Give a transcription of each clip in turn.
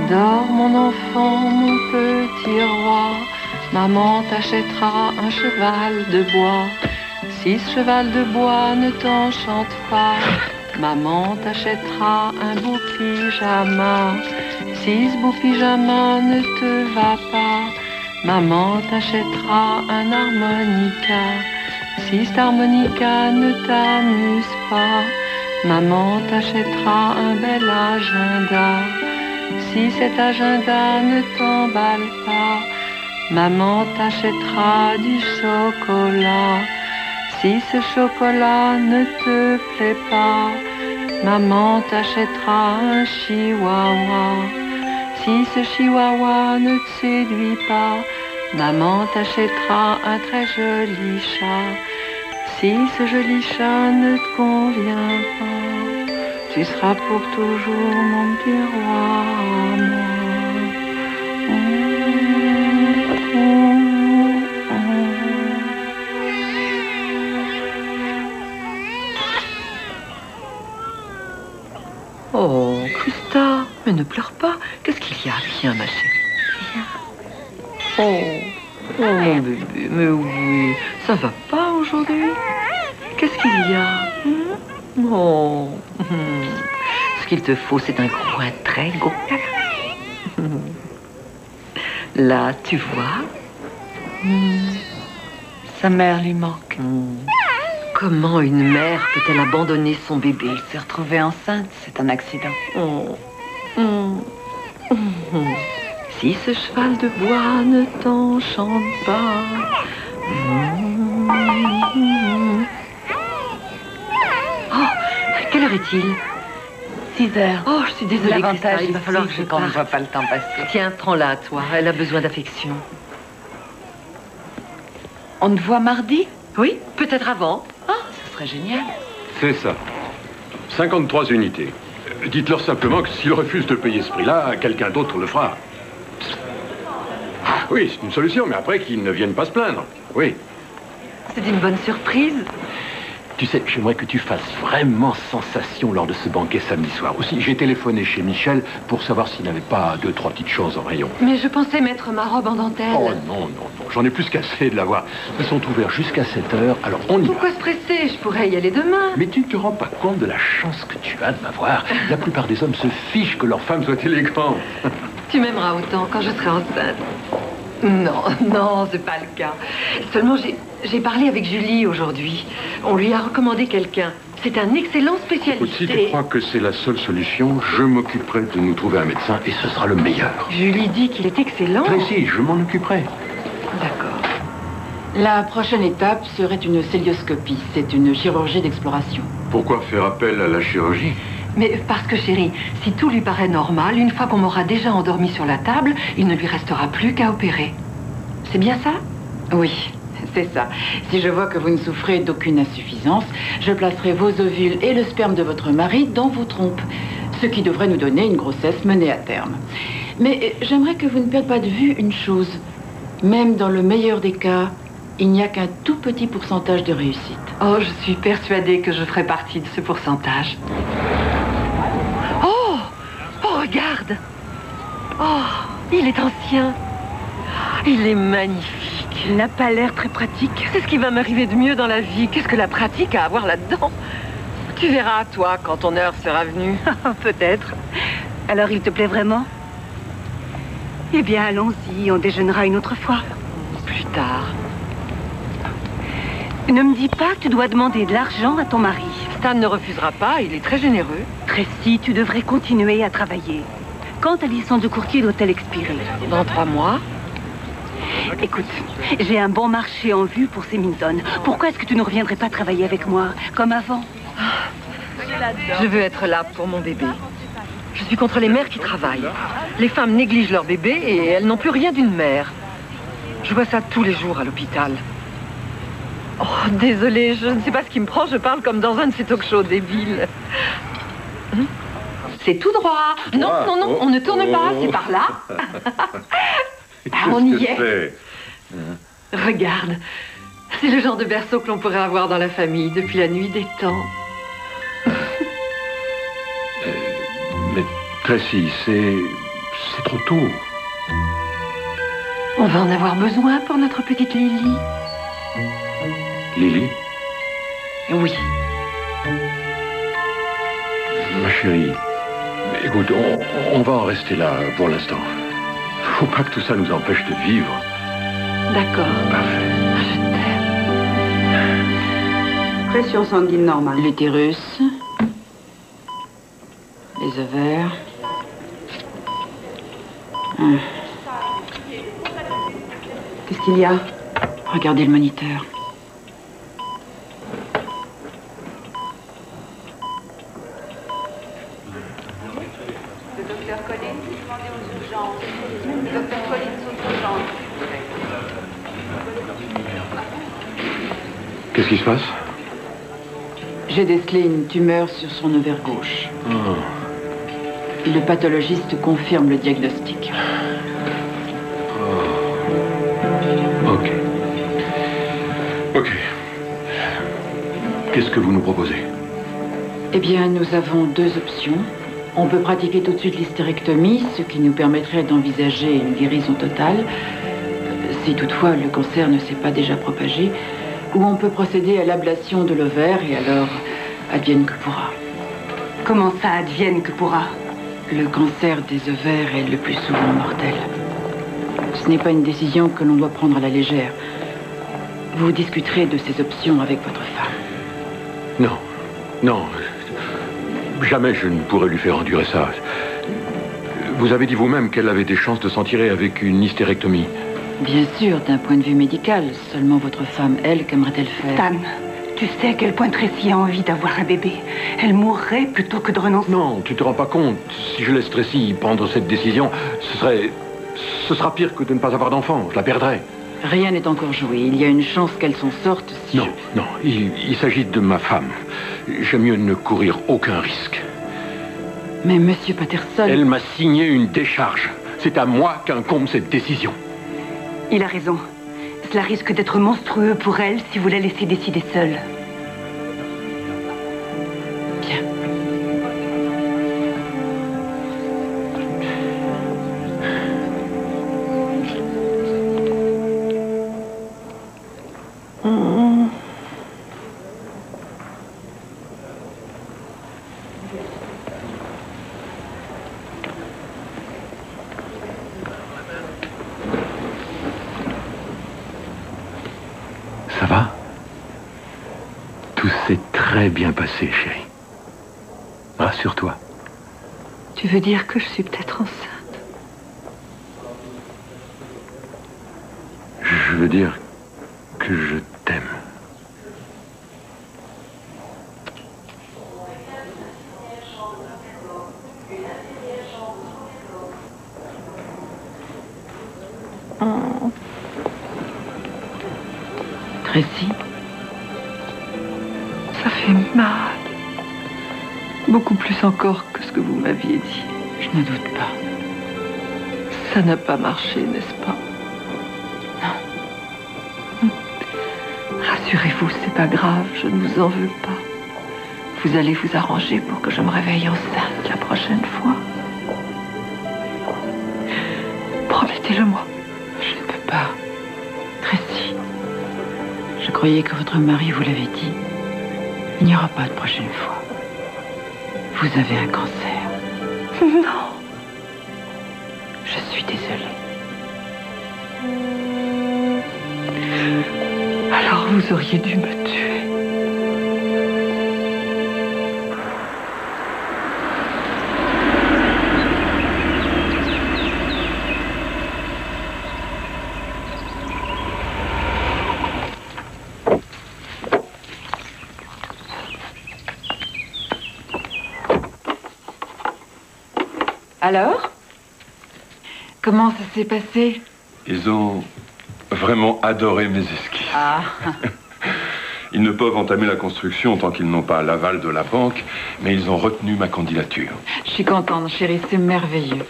Dors mon enfant, mon petit roi, maman t'achètera un cheval de bois. Si ce cheval de bois ne t'enchante pas, maman t'achètera un beau pyjama. Si ce beau pyjama ne te va pas, maman t'achètera un harmonica. Si cet harmonica ne t'amuse pas, maman t'achètera un bel agenda. Si cet agenda ne t'emballe pas, maman t'achètera du chocolat. Si ce chocolat ne te plaît pas, maman t'achètera un chihuahua. Si ce chihuahua ne te séduit pas, maman t'achètera un très joli chat. Si ce joli chat ne te convient pas, tu seras pour toujours mon petit roi à moi. Oh, Christa, mais ne pleure pas. Qu'est-ce qu'il y a? Viens, ma chérie. Viens. Oh, mon bébé, mais oui, ça va pas aujourd'hui? Qu'est-ce qu'il y a? Oh, ce qu'il te faut, c'est un gros, un très gros câlin. Là, tu vois, Sa mère lui manque. Comment une mère peut-elle abandonner son bébé? Elle s'est retrouvée enceinte, c'est un accident. Si ce cheval de bois ne t'enchante pas. Oh, quelle heure est-il? 6 heures. Oh, je suis désolée, Christa, L'avantage, il va falloir que je c'est qu'on ne parte. voit pas le temps passer. Tiens, prends-la, toi. Elle a besoin d'affection. On te voit mardi? Oui, peut-être avant. Ah, ce serait génial. C'est ça. 53 unités. Dites-leur simplement que s'ils refusent de payer ce prix-là, quelqu'un d'autre le fera. Oui, c'est une solution, mais après qu'ils ne viennent pas se plaindre. Oui. C'est une bonne surprise. Tu sais, j'aimerais que tu fasses vraiment sensation lors de ce banquet samedi soir. Aussi, j'ai téléphoné chez Michel pour savoir s'il n'avait pas 2-3 petites choses en rayon. Mais je pensais mettre ma robe en dentelle. Oh non, non, non, j'en ai plus qu'assez de la voir. Ils sont ouverts jusqu'à 7 heures, alors on y va. Pourquoi se presser? Je pourrais y aller demain. Mais tu ne te rends pas compte de la chance que tu as de m'avoir. La plupart des hommes se fichent que leur femme soit élégante. Tu m'aimeras autant quand je serai enceinte. Non, non, c'est pas le cas. Seulement, j'ai parlé avec Julie aujourd'hui. On lui a recommandé quelqu'un. C'est un excellent spécialiste. Si tu crois que c'est la seule solution, je m'occuperai de nous trouver un médecin et ce sera le meilleur. Julie dit qu'il est excellent. Tracy, je m'en occuperai. D'accord. La prochaine étape serait une célioscopie. C'est une chirurgie d'exploration. Pourquoi faire appel à la chirurgie? Mais parce que, chérie, si tout lui paraît normal, une fois qu'on m'aura déjà endormi sur la table, il ne lui restera plus qu'à opérer. C'est bien ça? Oui, c'est ça. Si je vois que vous ne souffrez d'aucune insuffisance, je placerai vos ovules et le sperme de votre mari dans vos trompes, ce qui devrait nous donner une grossesse menée à terme. Mais j'aimerais que vous ne perdiez pas de vue une chose. Même dans le meilleur des cas, il n'y a qu'un tout petit pourcentage de réussite. Oh, je suis persuadée que je ferai partie de ce pourcentage. Oh! Oh, regarde! Oh, il est ancien. Il est magnifique. Il n'a pas l'air très pratique. C'est ce qui va m'arriver de mieux dans la vie. Qu'est-ce que la pratique a à voir là-dedans? Tu verras, toi, quand ton heure sera venue. Peut-être. Alors, il te plaît vraiment? Eh bien, allons-y, on déjeunera une autre fois. Plus tard. Ne me dis pas que tu dois demander de l'argent à ton mari. Stan ne refusera pas, il est très généreux. Tracy, tu devrais continuer à travailler. Quand ta licence de courtier doit-elle expirer? Dans 3 mois. Écoute, j'ai un bon marché en vue pour ces Minton. Pourquoi est-ce que tu ne reviendrais pas travailler avec moi, comme avant? Je veux être là pour mon bébé. Je suis contre les mères qui travaillent. Les femmes négligent leur bébé et elles n'ont plus rien d'une mère. Je vois ça tous les jours à l'hôpital. Oh, désolée, je ne sais pas ce qui me prend. Je parle comme dans un de ces talk-shows débiles. C'est tout droit. Non, non, non, on ne tourne pas, c'est par là. On y est. Regarde, c'est le genre de berceau que l'on pourrait avoir dans la famille depuis la nuit des temps. Mais Tracy, C'est trop tôt. On va en avoir besoin pour notre petite Lily. Lily? Oui. Ma chérie, écoute, on va en rester là pour l'instant. Faut pas que tout ça nous empêche de vivre. D'accord. Parfait. Je t'aime. Pression sanguine normale. L'utérus, les ovaires. Qu'est-ce qu'il y a? Regardez le moniteur. Le docteur Collins, demandez aux urgences. Le docteur Collins aux urgences. Qu'est-ce qui se passe? J'ai décelé une tumeur sur son ovaire gauche. Et le pathologiste confirme le diagnostic. Ok. Ok. Qu'est-ce que vous nous proposez? Eh bien, nous avons deux options. On peut pratiquer tout de suite l'hystérectomie, ce qui nous permettrait d'envisager une guérison totale, si toutefois le cancer ne s'est pas déjà propagé. Ou on peut procéder à l'ablation de l'ovaire et alors advienne que pourra. Comment ça advienne que pourra? Le cancer des ovaires est le plus souvent mortel. Ce n'est pas une décision que l'on doit prendre à la légère. Vous discuterez de ces options avec votre femme. Non. Non. Jamais je ne pourrais lui faire endurer ça. Vous avez dit vous-même qu'elle avait des chances de s'en tirer avec une hystérectomie. Bien sûr, d'un point de vue médical. Seulement votre femme, elle, qu'aimerait-elle faire? Stan, tu sais à quel point Tracy a envie d'avoir un bébé. Elle mourrait plutôt que de renoncer. Non, tu te rends pas compte. Si je laisse Tracy prendre cette décision, ce sera pire que de ne pas avoir d'enfant. Je la perdrai. Rien n'est encore joué. Il y a une chance qu'elle s'en sorte si Non, non, il s'agit de ma femme. J'aime mieux ne courir aucun risque. Mais Monsieur Patterson... Elle m'a signé une décharge. C'est à moi qu'incombe cette décision. Il a raison. Cela risque d'être monstrueux pour elle si vous la laissez décider seule. Bien. Ça va? Tout s'est très bien passé, chérie. Rassure-toi. Tu veux dire que je suis peut-être enceinte? Je veux dire que je t'aime. Tracy, Ça fait mal. Beaucoup plus encore que ce que vous m'aviez dit. je ne doute pas. Ça n'a pas marché, n'est-ce pas? Non. Rassurez-vous, c'est pas grave, je ne vous en veux pas. Vous allez vous arranger pour que je me réveille enceinte la prochaine fois. Promettez-le-moi. Je ne peux pas. Tracy, je croyais que votre mari vous l'avait dit. Il n'y aura pas de prochaine fois. Vous avez un cancer. Non. Je suis désolée. Alors vous auriez dû me tuer. Alors? Comment ça s'est passé? Ils ont vraiment adoré mes esquisses. Ah, Ils ne peuvent entamer la construction tant qu'ils n'ont pas l'aval de la banque, mais ils ont retenu ma candidature. je suis contente, chérie, c'est merveilleux.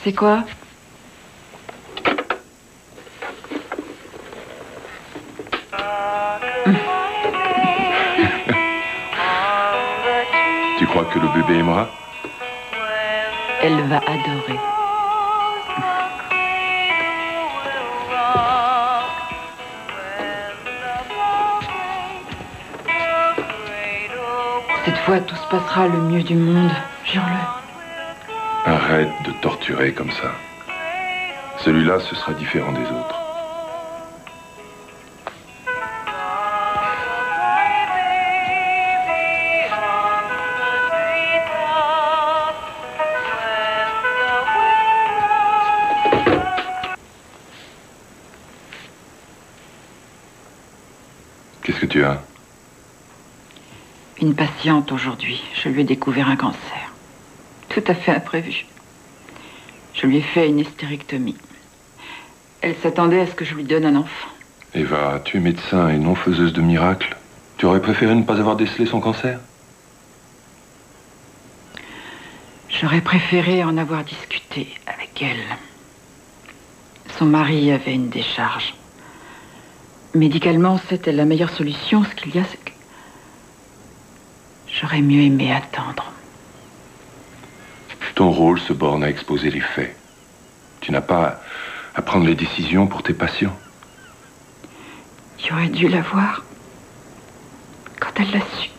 C'est quoi? Tu crois que le bébé aimera? Elle va adorer. fois, tout se passera le mieux du monde. Jure-le. Arrête de torturer comme ça. Celui-là, ce sera différent des autres. Qu'est-ce que tu as? Une patiente aujourd'hui. Je lui ai découvert un cancer. Tout à fait imprévu. Je lui ai fait une hystérectomie. Elle s'attendait à ce que je lui donne un enfant. Eva, tu es médecin et non faiseuse de miracles. Tu aurais préféré ne pas avoir décelé son cancer? J'aurais préféré en avoir discuté avec elle. Son mari avait une décharge. Médicalement, c'était la meilleure solution. Ce qu'il y a, c'est que j'aurais mieux aimé attendre. Ton rôle se borne à exposer les faits. Tu n'as pas à prendre les décisions pour tes patients. J'aurais dû la voir quand elle l'a su.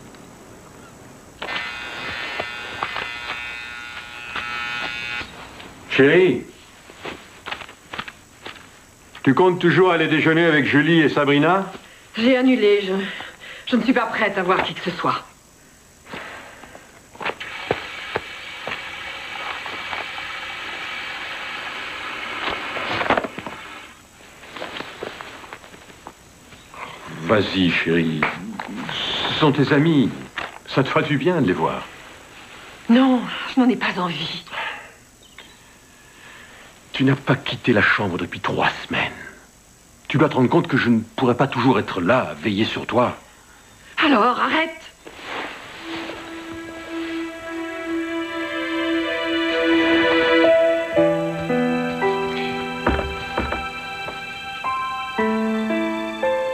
Chérie, tu comptes toujours aller déjeuner avec Julie et Sabrina? J'ai annulé. Je ne suis pas prête à voir qui que ce soit. Vas-y, chérie. Ce sont tes amis. Ça te fera du bien de les voir. Non, je n'en ai pas envie. Tu n'as pas quitté la chambre depuis 3 semaines. Tu dois te rendre compte que je ne pourrai pas toujours être là, à veiller sur toi. Alors, arrête!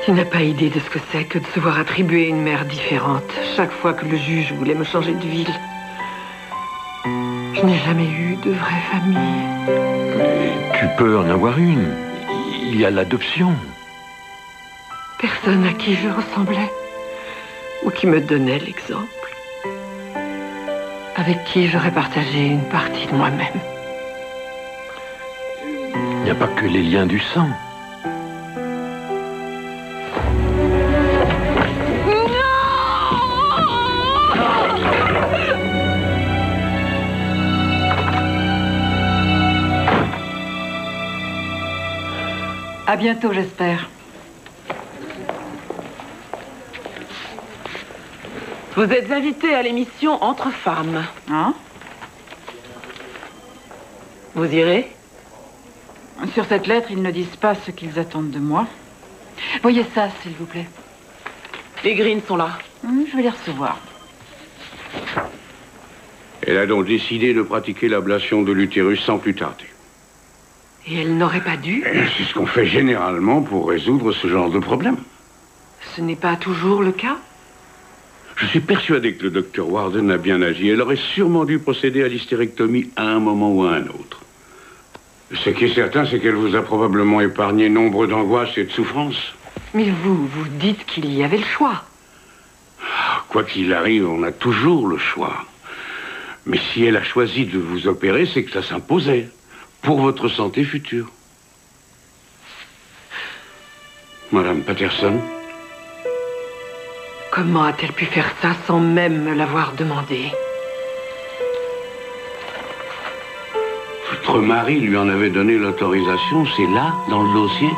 Tu n'as pas idée de ce que c'est que de se voir attribuer une mère différente chaque fois que le juge voulait me changer de ville. Je n'ai jamais eu de vraie famille. Mais tu peux en avoir une. Il y a l'adoption. Personne à qui je ressemblais ou qui me donnait l'exemple. Avec qui j'aurais partagé une partie de moi-même. Il n'y a pas que les liens du sang. À bientôt, j'espère. Vous êtes invité à l'émission Entre femmes. Hein? Vous irez? Sur cette lettre, ils ne disent pas ce qu'ils attendent de moi. Voyez ça, s'il vous plaît. Les Greens sont là. Je vais les recevoir. Elle a donc décidé de pratiquer l'ablation de l'utérus sans plus tarder. Et elle n'aurait pas dû? C'est ce qu'on fait généralement pour résoudre ce genre de problème. Ce n'est pas toujours le cas? Je suis persuadé que le docteur Warden a bien agi. Elle aurait sûrement dû procéder à l'hystérectomie à un moment ou à un autre. Ce qui est certain, c'est qu'elle vous a probablement épargné nombre d'angoisses et de souffrances. Mais vous dites qu'il y avait le choix. Quoi qu'il arrive, on a toujours le choix. Mais si elle a choisi de vous opérer, c'est que ça s'imposait. Pour votre santé future. Madame Patterson? Comment a-t-elle pu faire ça sans même me l'avoir demandé? Votre mari lui en avait donné l'autorisation, c'est là, dans le dossier?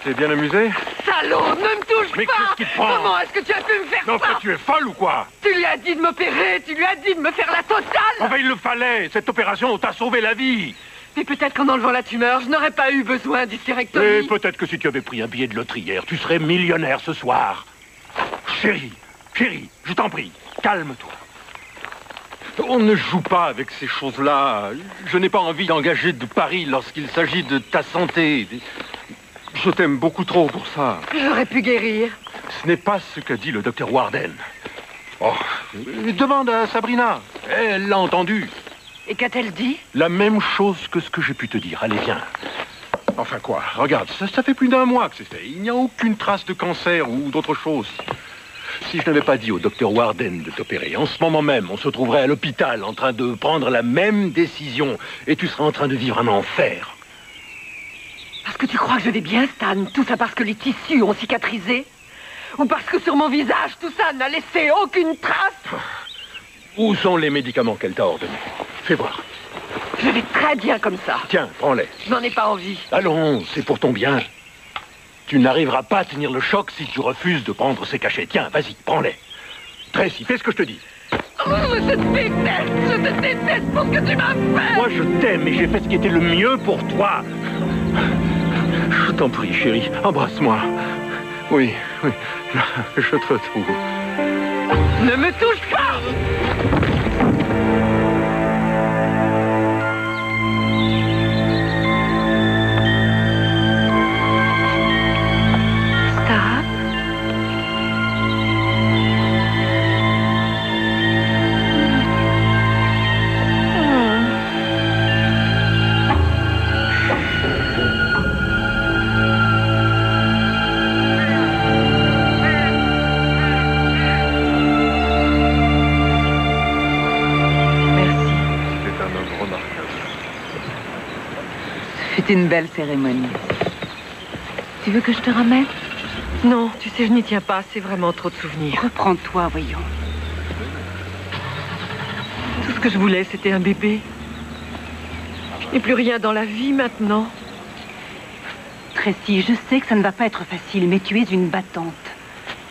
t'es bien amusé? Salaud, ne me touche Mais pas! qu'est-ce qui te prend? Comment est-ce que tu as pu me faire Non, ça? tu es folle ou quoi? Tu lui as dit de m'opérer, tu lui as dit de me faire la totale! Enfin, il le fallait. Cette opération t'a sauvé la vie. Et peut-être qu'en enlevant la tumeur, je n'aurais pas eu besoin d'hystérectomie. Et peut-être que si tu avais pris un billet de loterie hier, tu serais millionnaire ce soir. Chérie, je t'en prie, calme-toi. On ne joue pas avec ces choses-là. Je n'ai pas envie d'engager de paris lorsqu'il s'agit de ta santé. Je t'aime beaucoup trop pour ça. J'aurais pu guérir. Ce n'est pas ce qu'a dit le docteur Warden. Oh, demande à Sabrina. Elle l'a entendu. Et qu'a-t-elle dit? La même chose que ce que j'ai pu te dire. Allez, viens. Enfin quoi, regarde, ça fait plus d'un mois que c'est fait. Il n'y a aucune trace de cancer ou d'autre chose. Si je n'avais pas dit au docteur Warden de t'opérer, en ce moment même, on se trouverait à l'hôpital en train de prendre la même décision. Et tu serais en train de vivre un enfer. Parce que tu crois que je vais bien, Stan? Tout ça parce que les tissus ont cicatrisé? Ou parce que sur mon visage, tout ça n'a laissé aucune trace? Où sont les médicaments qu'elle t'a ordonnés? Fais voir. Je vais très bien comme ça. Tiens, prends-les. Je n'en ai pas envie. Allons, c'est pour ton bien. Tu n'arriveras pas à tenir le choc si tu refuses de prendre ces cachets. Tiens, vas-y, prends-les. Tracy, fais ce que je te dis. Oh, je te déteste pour ce que tu m'as fait. Moi, je t'aime et j'ai fait ce qui était le mieux pour toi. Je t'en prie, chérie, embrasse-moi. Oui, je te retrouve. Ne me touche pas! C'est une belle cérémonie. Tu veux que je te ramène? Non, tu sais, je n'y tiens pas. C'est vraiment trop de souvenirs. Reprends-toi, voyons. Tout ce que je voulais, c'était un bébé. Je n'ai plus rien dans la vie maintenant. Tracy, je sais que ça ne va pas être facile, mais tu es une battante.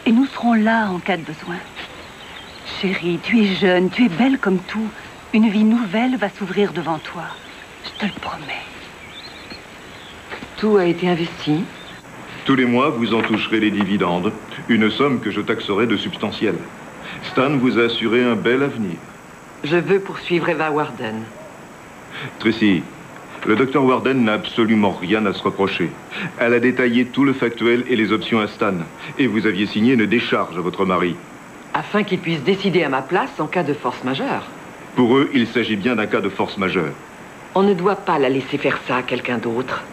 Et nous serons là en cas de besoin. Chérie, tu es jeune, tu es belle comme tout. Une vie nouvelle va s'ouvrir devant toi. Je te le promets. Tout a été investi. Tous les mois, vous en toucherez les dividendes, une somme que je taxerai de substantielle. Stan vous a assuré un bel avenir. Je veux poursuivre Eva Warden. Tracy, le docteur Warden n'a absolument rien à se reprocher. Elle a détaillé tout le factuel et les options à Stan. Et vous aviez signé une décharge à votre mari. Afin qu'il puisse décider à ma place en cas de force majeure. Pour eux, il s'agit bien d'un cas de force majeure. On ne doit pas la laisser faire ça à quelqu'un d'autre.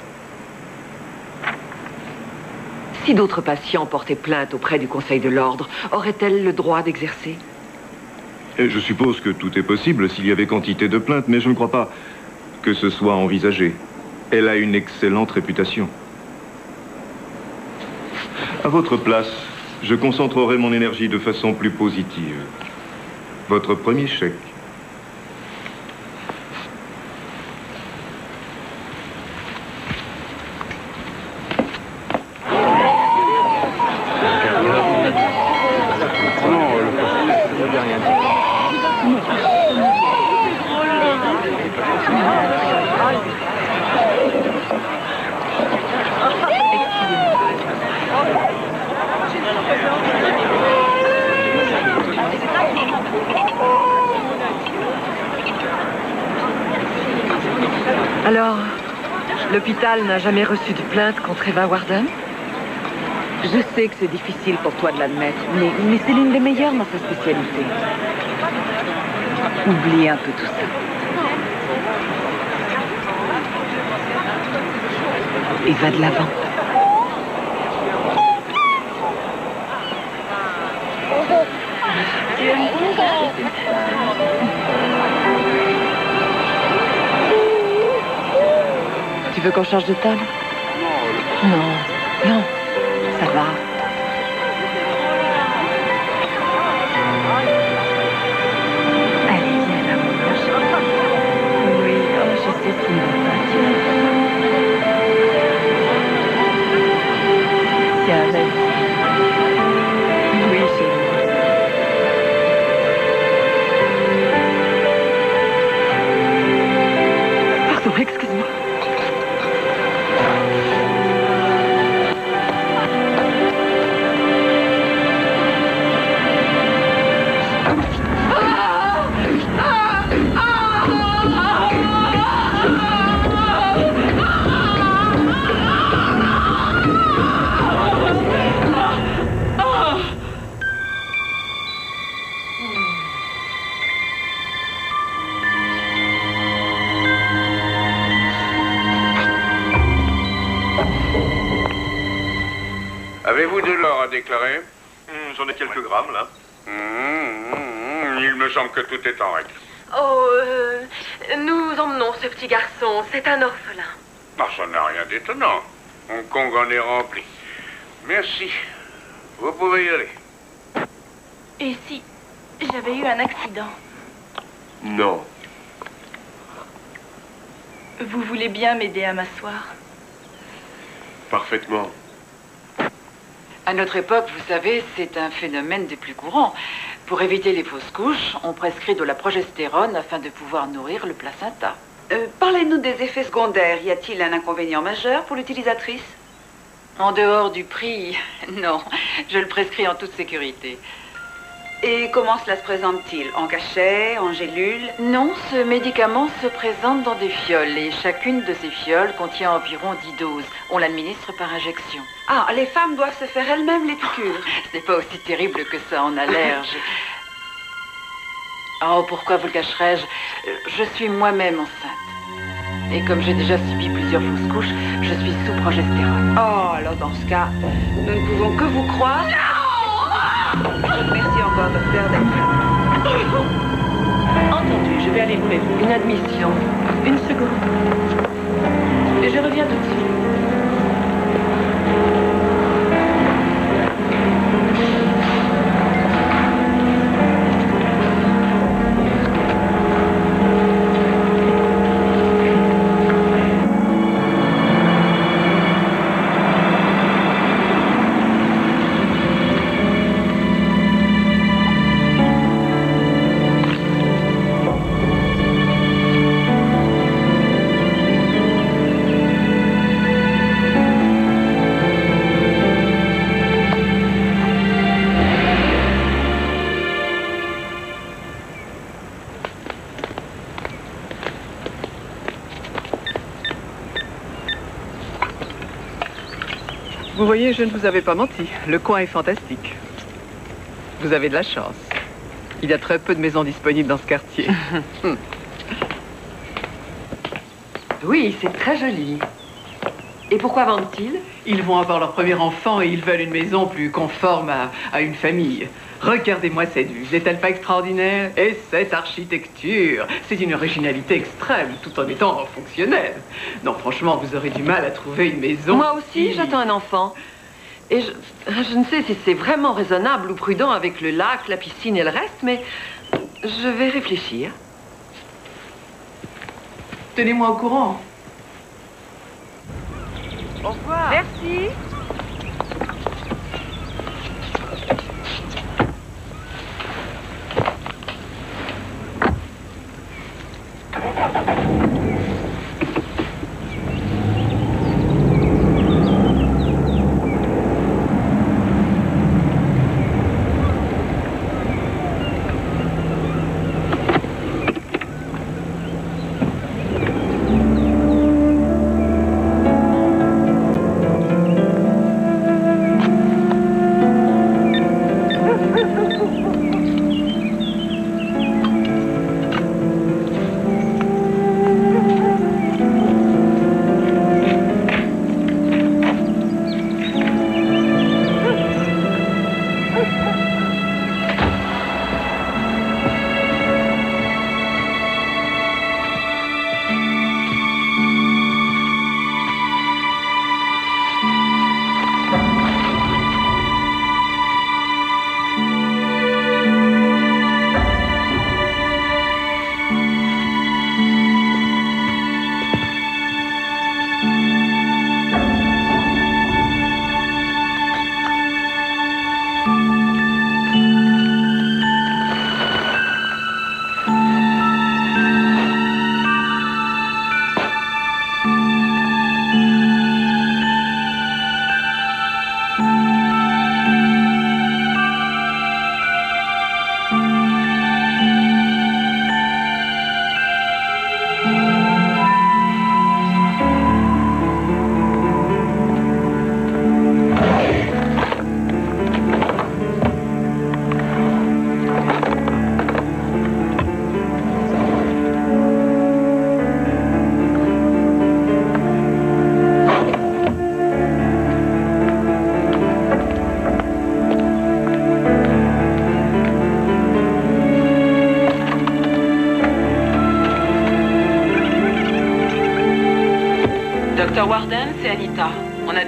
Si d'autres patients portaient plainte auprès du Conseil de l'Ordre, aurait-elle le droit d'exercer? Et je suppose que tout est possible s'il y avait quantité de plaintes, mais je ne crois pas que ce soit envisagé. Elle a une excellente réputation. À votre place, je concentrerai mon énergie de façon plus positive. Votre premier chèque. Alors, l'hôpital n'a jamais reçu de plainte contre Eva Warden? Je sais que c'est difficile pour toi de l'admettre, mais c'est l'une des meilleures dans sa spécialité. Oublie un peu tout ça. Et va de l'avant. Tu veux qu'on change de table? Non, non, ça va. Allez, viens là, mon ange. Oui, oh, je sais ce qu'il me va pas. Tiens, reste. Oui, chérie. Pardon, excuse-moi. Avez-vous de l'or à déclarer? J'en ai quelques grammes, là. Il me semble que tout est en règle. Oh, nous emmenons ce petit garçon. C'est un orphelin. Ah, ça n'a rien d'étonnant. Hong Kong en est rempli. Merci. Vous pouvez y aller. Et si j'avais eu un accident? Non. Vous voulez bien m'aider à m'asseoir? Parfaitement. À notre époque, vous savez, c'est un phénomène des plus courants. Pour éviter les fausses couches, on prescrit de la progestérone afin de pouvoir nourrir le placenta. Parlez-nous des effets secondaires. Y a-t-il un inconvénient majeur pour l'utilisatrice? En dehors du prix, non. Je le prescris en toute sécurité. Et comment cela se présente-t-il? En cachet, en gélule? Non, ce médicament se présente dans des fioles et chacune de ces fioles contient environ 10 doses. On l'administre par injection. Ah, les femmes doivent se faire elles-mêmes les piqûres. Ce n'est pas aussi terrible que ça en allerge. Oh, pourquoi vous le cacherais-je? Je suis moi-même enceinte. Et comme j'ai déjà subi plusieurs fausses couches, je suis sous progestérone. Oh, alors dans ce cas, nous ne pouvons que vous croire. Merci encore, docteur, d'être là. Entendu, je vais aller ouvrir une admission. Une seconde. Et je reviens tout de suite. Vous voyez, je ne vous avais pas menti. Le coin est fantastique. Vous avez de la chance. Il y a très peu de maisons disponibles dans ce quartier. Oui, c'est très joli. Et pourquoi vendent-ils? Ils vont avoir leur premier enfant et ils veulent une maison plus conforme à une famille. Regardez-moi cette vue, n'est-elle pas extraordinaire? Et cette architecture, c'est une originalité extrême, tout en étant fonctionnelle. Non, franchement, vous aurez du mal à trouver une maison... Moi aussi, j'attends un enfant. Et je ne sais si c'est vraiment raisonnable ou prudent avec le lac, la piscine et le reste, mais je vais réfléchir. Tenez-moi au courant. Au revoir. Merci.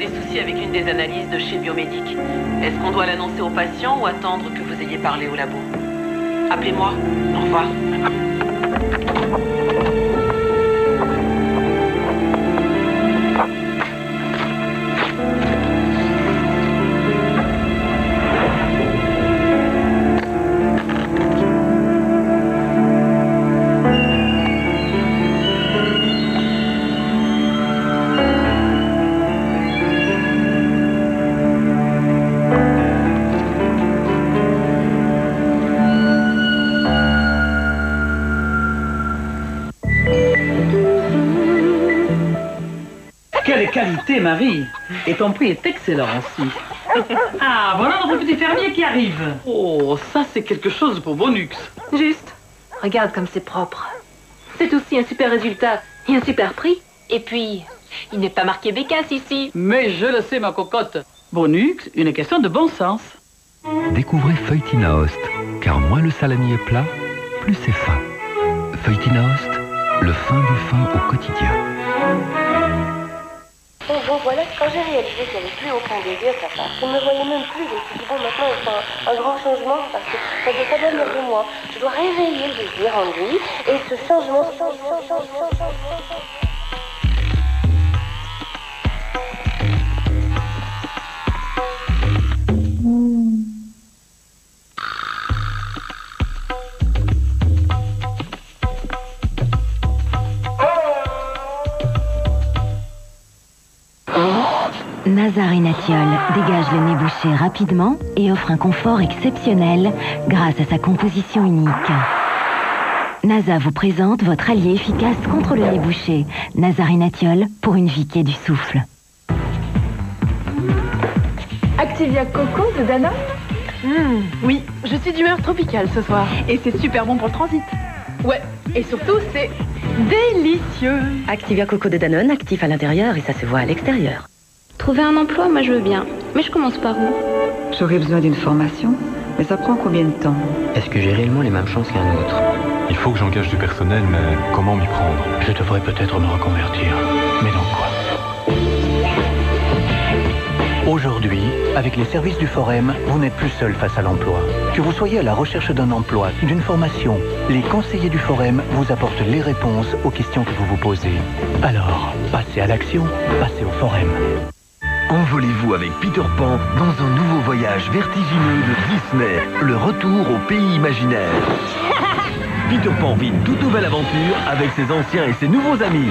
des soucis avec une des analyses de chez Biomédic. Est-ce qu'on doit l'annoncer au patient ou attendre que vous ayez parlé au labo? Appelez-moi. Au revoir. Quelle qualité, Marie! Et ton prix est excellent aussi. Ah, voilà notre petit fermier qui arrive. Oh, ça c'est quelque chose pour Bonux. Juste. Regarde comme c'est propre. C'est aussi un super résultat et un super prix. Et puis, il n'est pas marqué Bécasse ici. Mais je le sais, ma cocotte. Bonux, une question de bon sens. Découvrez Feuiltina Host, car moins le salami est plat, plus c'est fin. Feuiltina Host, le fin du fin au quotidien. Bon, voilà, quand j'ai réalisé qu'il n'y avait plus aucun désir de sa part, je ne me voyais même plus, je me suis dit, bon, maintenant, il faut un grand changement, parce que ça doit venir de moi. Je dois réveiller le désir en lui, et ce changement... Nazarinatiol dégage le nez bouché rapidement et offre un confort exceptionnel grâce à sa composition unique. NASA vous présente votre allié efficace contre le nez bouché. Nazarinatiol pour une vie qui est du souffle. Activia Coco de Danone. Oui, je suis d'humeur tropicale ce soir. Et c'est super bon pour le transit. Ouais, et surtout c'est délicieux. Activia Coco de Danone, actif à l'intérieur et ça se voit à l'extérieur. Trouver un emploi, moi je veux bien. Mais je commence par où? J'aurais besoin d'une formation, mais ça prend combien de temps? Est-ce que j'ai réellement les mêmes chances qu'un autre? Il faut que j'engage du personnel, mais comment m'y prendre? Je devrais peut-être me reconvertir. Mais dans quoi? Aujourd'hui, avec les services du Forum, vous n'êtes plus seul face à l'emploi. Que vous soyez à la recherche d'un emploi, d'une formation, les conseillers du Forum vous apportent les réponses aux questions que vous vous posez. Alors, passez à l'action, passez au Forum. Envolez-vous avec Peter Pan dans un nouveau voyage vertigineux de Disney, le retour au pays imaginaire. Peter Pan vit une toute nouvelle aventure avec ses anciens et ses nouveaux amis.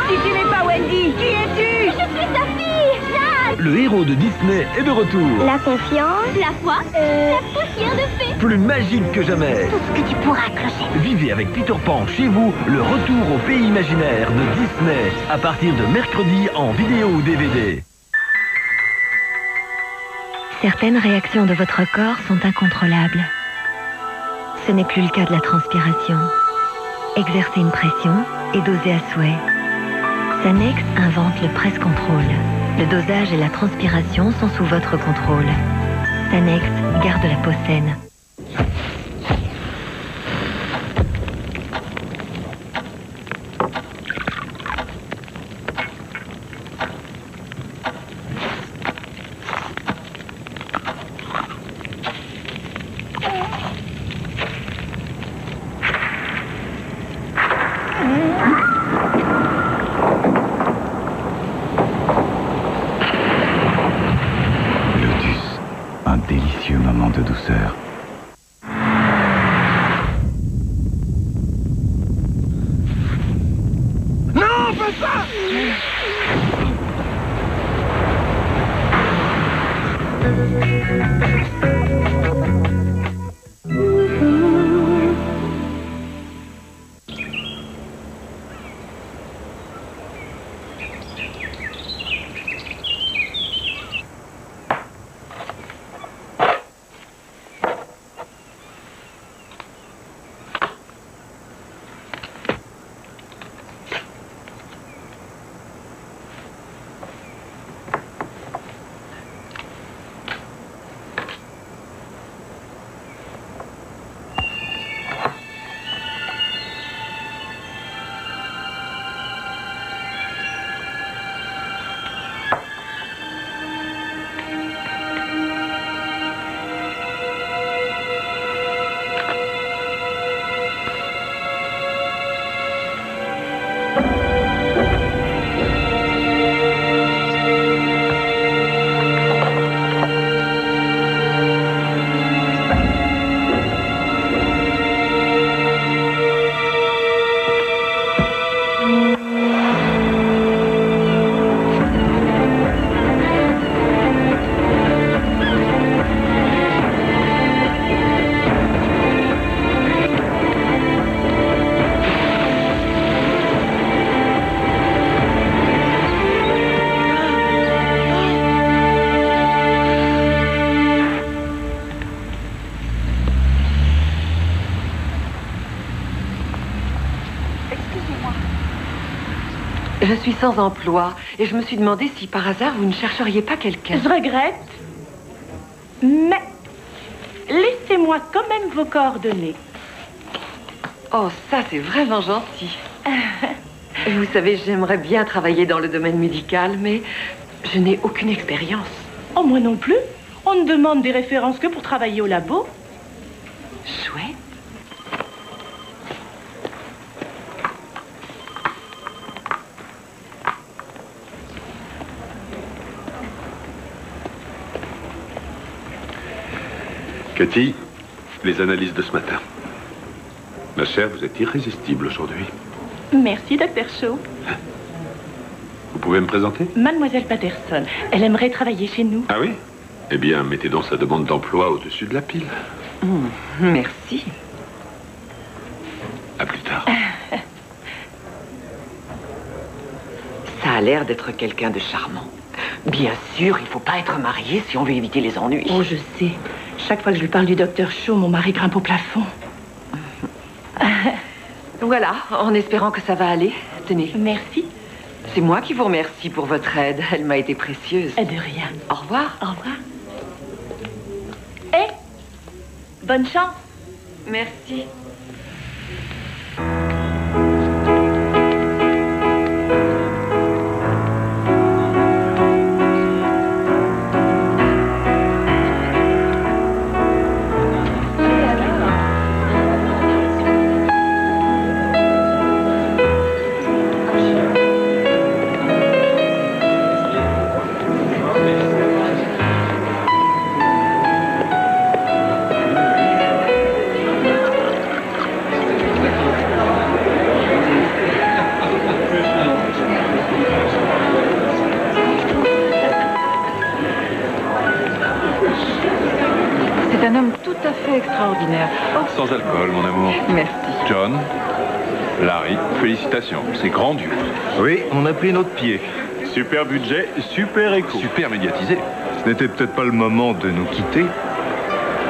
Si tu n'es pas Wendy, qui es-tu? Je suis ta fille, Jade. Le héros de Disney est de retour. La confiance, la foi, la poussière de fée. Plus magique que jamais. Tout ce que tu pourras clocher. Vivez avec Peter Pan chez vous le retour au pays imaginaire de Disney à partir de mercredi en vidéo ou DVD. Certaines réactions de votre corps sont incontrôlables. Ce n'est plus le cas de la transpiration. Exercez une pression et dosez à souhait. Sanex invente le press control. Le dosage et la transpiration sont sous votre contrôle. Sanex garde la peau saine. Un délicieux moment de douceur. Non, fais ça! Je suis sans emploi et je me suis demandé si par hasard vous ne chercheriez pas quelqu'un. Je regrette, mais laissez-moi quand même vos coordonnées. Oh, ça c'est vraiment gentil. Vous savez, j'aimerais bien travailler dans le domaine médical, mais je n'ai aucune expérience. Oh, moi non plus. On ne demande des références que pour travailler au labo. Chouette. Cathy, les analyses de ce matin. Ma chère, vous êtes irrésistible aujourd'hui. Merci, Dr. Shaw. Vous pouvez me présenter? Mademoiselle Patterson, elle aimerait travailler chez nous. Ah oui? Eh bien, mettez donc sa demande d'emploi au-dessus de la pile. Merci. À plus tard. Ça a l'air d'être quelqu'un de charmant. Bien sûr, il ne faut pas être marié si on veut éviter les ennuis. Oh, je sais. Chaque fois que je lui parle du Dr. Shaw, mon mari grimpe au plafond. Voilà, en espérant que ça va aller. Tenez. Merci. C'est moi qui vous remercie pour votre aide. Elle m'a été précieuse. De rien. Au revoir. Au revoir. Eh, bonne chance. Merci. C'est un homme tout à fait extraordinaire. Oh, Sans alcool, mon amour. merci. John, Larry, félicitations. C'est grandiose. Oui, on a pris notre pied. Super budget, super écho. Super médiatisé. Ce n'était peut-être pas le moment de nous quitter.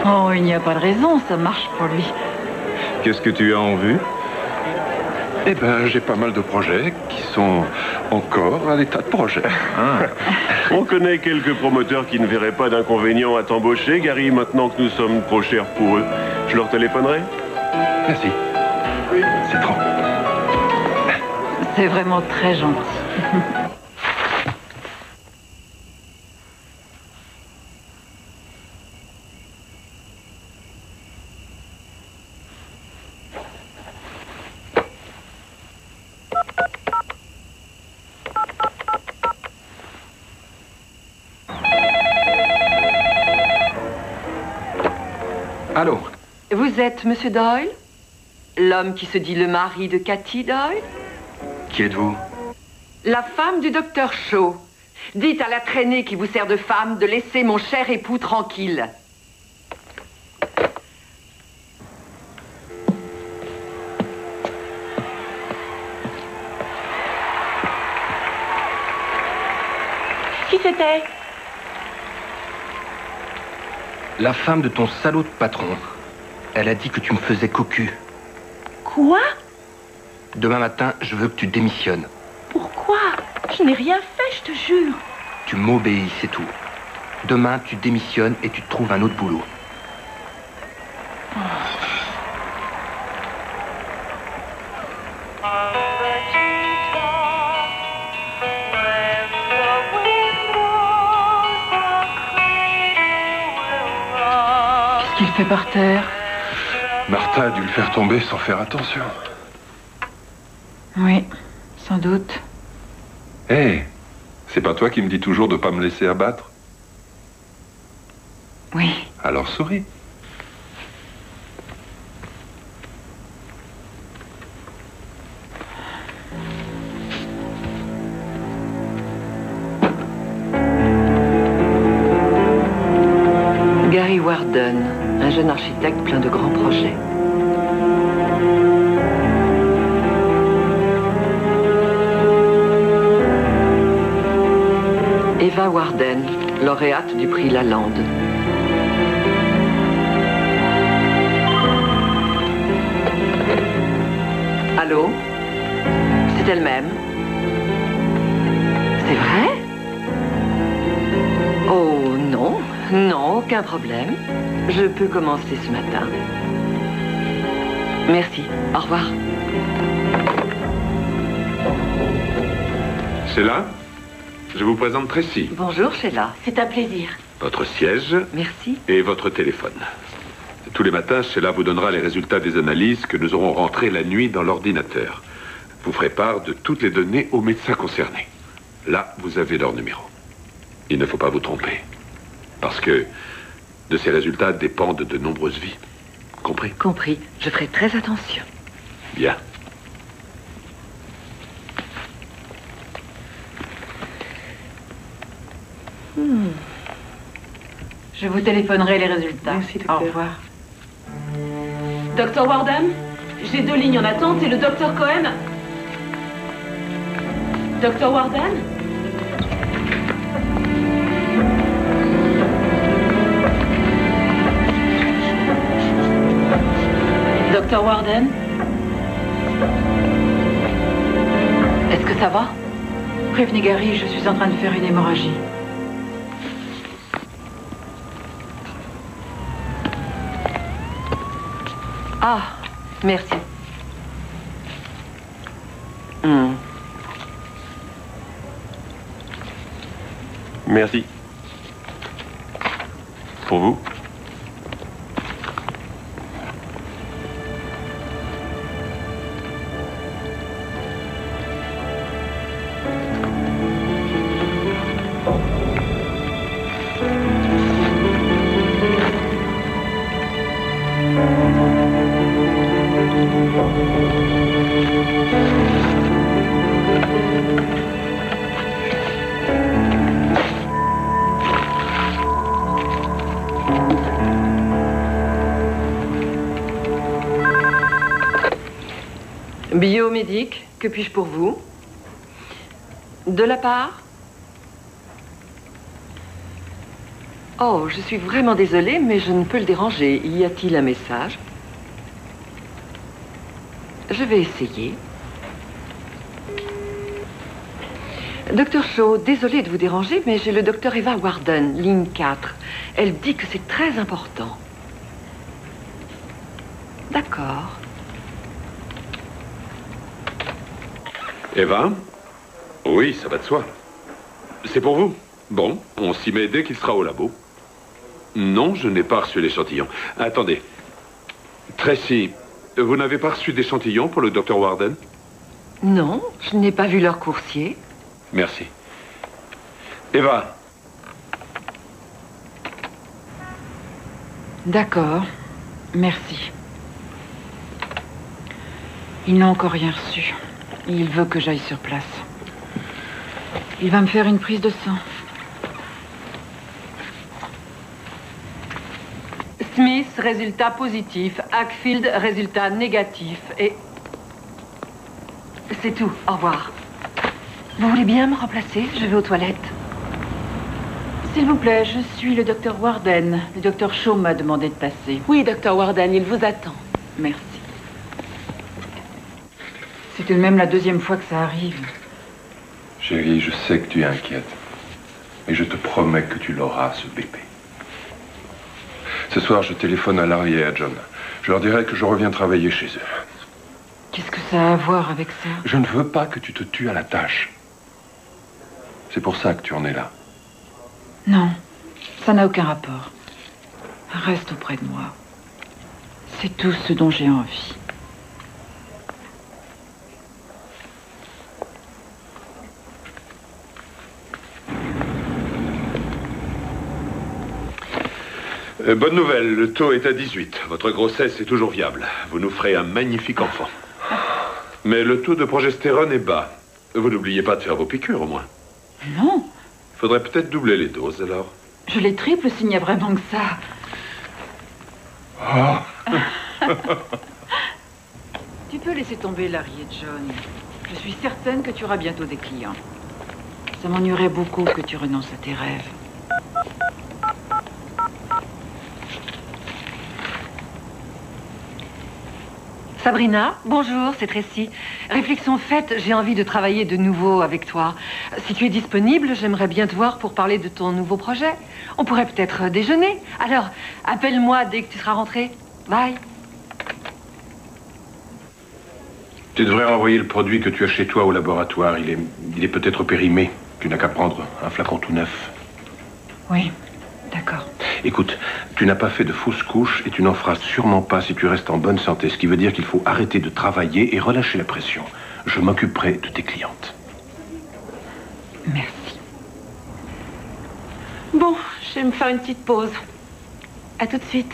Oh, il n'y a pas de raison, ça marche pour lui. Qu'est-ce que tu as en vue? Eh ben, j'ai pas mal de projets qui sont encore à l'état de projet. On connaît quelques promoteurs qui ne verraient pas d'inconvénient à t'embaucher, Gary, maintenant que nous sommes trop chers pour eux. Je leur téléphonerai? Merci. C'est trop. C'est vraiment très gentil. Allô? Vous êtes Monsieur Doyle? L'homme qui se dit le mari de Cathy Doyle? Qui êtes-vous? La femme du docteur Shaw. Dites à la traînée qui vous sert de femme de laisser mon cher époux tranquille. Qui c'était? La femme de ton salaud de patron. Elle a dit que tu me faisais cocu. Quoi? Demain matin, je veux que tu démissionnes. Pourquoi? Je n'ai rien fait, je te jure. Tu m'obéis, c'est tout. Demain, tu démissionnes et tu te trouves un autre boulot. Qu'est-ce qu'il fait par terre? Martha a dû le faire tomber sans faire attention. Oui, sans doute. Hé, c'est pas toi qui me dis toujours de pas me laisser abattre? Oui. Alors souris. Gary Warden, un jeune architecte plein de grands projets. Eva Warden, lauréate du prix Lalande. Allô? C'est elle-même. C'est vrai? Oh non, non, aucun problème. Je peux commencer ce matin. Merci, au revoir. Sheila, je vous présente Tracy. Bonjour Sheila. C'est un plaisir. Votre siège. Merci. Et votre téléphone. Tous les matins, Sheila vous donnera les résultats des analyses que nous aurons rentrées la nuit dans l'ordinateur. Vous ferez part de toutes les données aux médecins concernés. Là, vous avez leur numéro. Il ne faut pas vous tromper. Parce que de ces résultats dépendent de nombreuses vies. Compris? Compris. Je ferai très attention. Bien. Je vous téléphonerai les résultats. Merci, docteur. Au revoir. Docteur Warden, j'ai 2 lignes en attente et le docteur Cohen. Docteur Warden? Docteur Warden? Est-ce que ça va? Prévenez Gary, je suis en train de faire une hémorragie. Ah, merci. Merci. Pour vous? Biomédique, que puis-je pour vous? De la part? Oh, je suis vraiment désolée, mais je ne peux le déranger. Y a-t-il un message? Je vais essayer. Docteur Shaw, désolée de vous déranger, mais j'ai le docteur Eva Warden, ligne 4. Elle dit que c'est très important. D'accord. Eva? Oui, ça va de soi. C'est pour vous? Bon, on s'y met dès qu'il sera au labo. Non, je n'ai pas reçu l'échantillon. Attendez. Tracy, vous n'avez pas reçu d'échantillon pour le docteur Warden? Non, je n'ai pas vu leur coursier. Merci. Eva? D'accord. Merci. Ils n'ont encore rien reçu. Il veut que j'aille sur place. Il va me faire une prise de sang. Smith, résultat positif. Hackfield, résultat négatif. Et... c'est tout. Au revoir. Vous voulez bien me remplacer? Je vais aux toilettes. S'il vous plaît, je suis le docteur Warden. Le docteur Shaw m'a demandé de passer. Oui, docteur Warden, il vous attend. Merci. C'est tout de même la 2e fois que ça arrive. Chérie, je sais que tu es inquiète. Mais je te promets que tu l'auras, ce bébé. Ce soir, je téléphone à Larry et à John. Je leur dirai que je reviens travailler chez eux. Qu'est-ce que ça a à voir avec ça? Je ne veux pas que tu te tues à la tâche. C'est pour ça que tu en es là. Non, ça n'a aucun rapport. Reste auprès de moi. C'est tout ce dont j'ai envie. Bonne nouvelle, le taux est à 18. Votre grossesse est toujours viable. Vous nous ferez un magnifique enfant. Mais le taux de progestérone est bas. Vous n'oubliez pas de faire vos piqûres, au moins. Non. Il faudrait peut-être doubler les doses, alors. Je les triple s'il n'y a vraiment que ça. Tu peux laisser tomber Larry et John. Je suis certaine que tu auras bientôt des clients. Ça m'ennuierait beaucoup que tu renonces à tes rêves. Sabrina, bonjour, c'est Tracy. Réflexion faite, j'ai envie de travailler de nouveau avec toi. Si tu es disponible, j'aimerais bien te voir pour parler de ton nouveau projet. On pourrait peut-être déjeuner. Alors, appelle-moi dès que tu seras rentrée. Bye. Tu devrais renvoyer le produit que tu as chez toi au laboratoire. Il est peut-être périmé. Tu n'as qu'à prendre un flacon tout neuf. Oui, d'accord. Écoute, tu n'as pas fait de fausses couches et tu n'en feras sûrement pas si tu restes en bonne santé. Ce qui veut dire qu'il faut arrêter de travailler et relâcher la pression. Je m'occuperai de tes clientes. Merci. Bon, je vais me faire une petite pause. À tout de suite.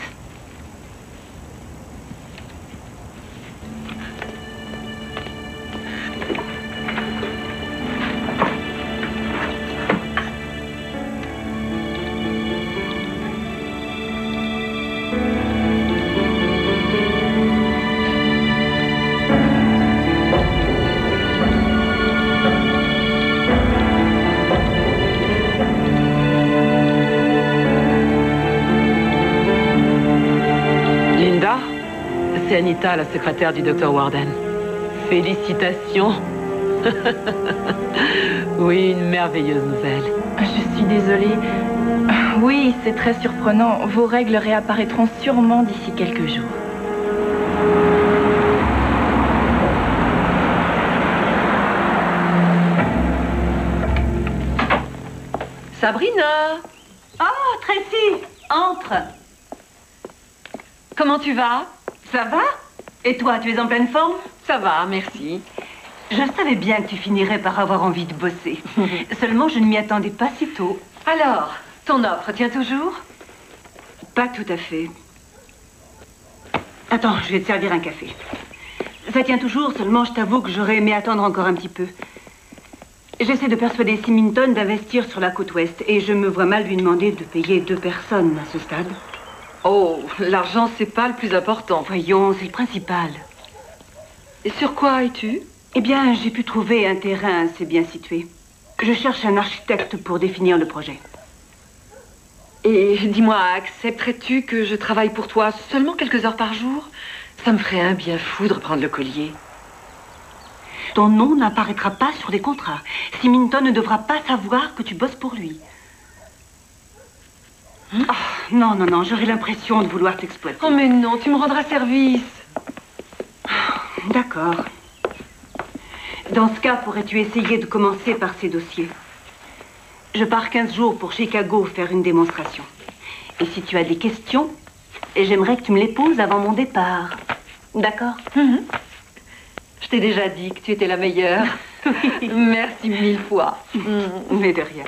C'est Anita, la secrétaire du Dr. Warden. Félicitations. Oui, une merveilleuse nouvelle. Je suis désolée. Oui, c'est très surprenant. Vos règles réapparaîtront sûrement d'ici quelques jours. Sabrina! Oh, Tracy, entre. Comment tu vas? Ça va? Et toi, tu es en pleine forme? Ça va, merci. Je savais bien que tu finirais par avoir envie de bosser. Seulement, je ne m'y attendais pas si tôt. Alors, ton offre tient toujours? Pas tout à fait. Attends, je vais te servir un café. Ça tient toujours, seulement je t'avoue que j'aurais aimé attendre encore un petit peu. J'essaie de persuader Symington d'investir sur la côte ouest et je me vois mal lui demander de payer 2 personnes à ce stade. Oh, l'argent, c'est pas le plus important. Voyons, c'est le principal. Et sur quoi es-tu? Eh bien, j'ai pu trouver un terrain assez bien situé. Je cherche un architecte pour définir le projet. Et dis-moi, accepterais-tu que je travaille pour toi seulement quelques heures par jour? Ça me ferait un bien fou de reprendre le collier. Ton nom n'apparaîtra pas sur les contrats. Symington ne devra pas savoir que tu bosses pour lui. Oh, non, non, non, j'aurais l'impression de vouloir t'exploiter. Oh, mais non, tu me rendras service. D'accord. Dans ce cas, pourrais-tu essayer de commencer par ces dossiers? Je pars 15 jours pour Chicago faire une démonstration. Et si tu as des questions, j'aimerais que tu me les poses avant mon départ. D'accord? Je t'ai déjà dit que tu étais la meilleure. Merci 1000 fois. Mais de rien.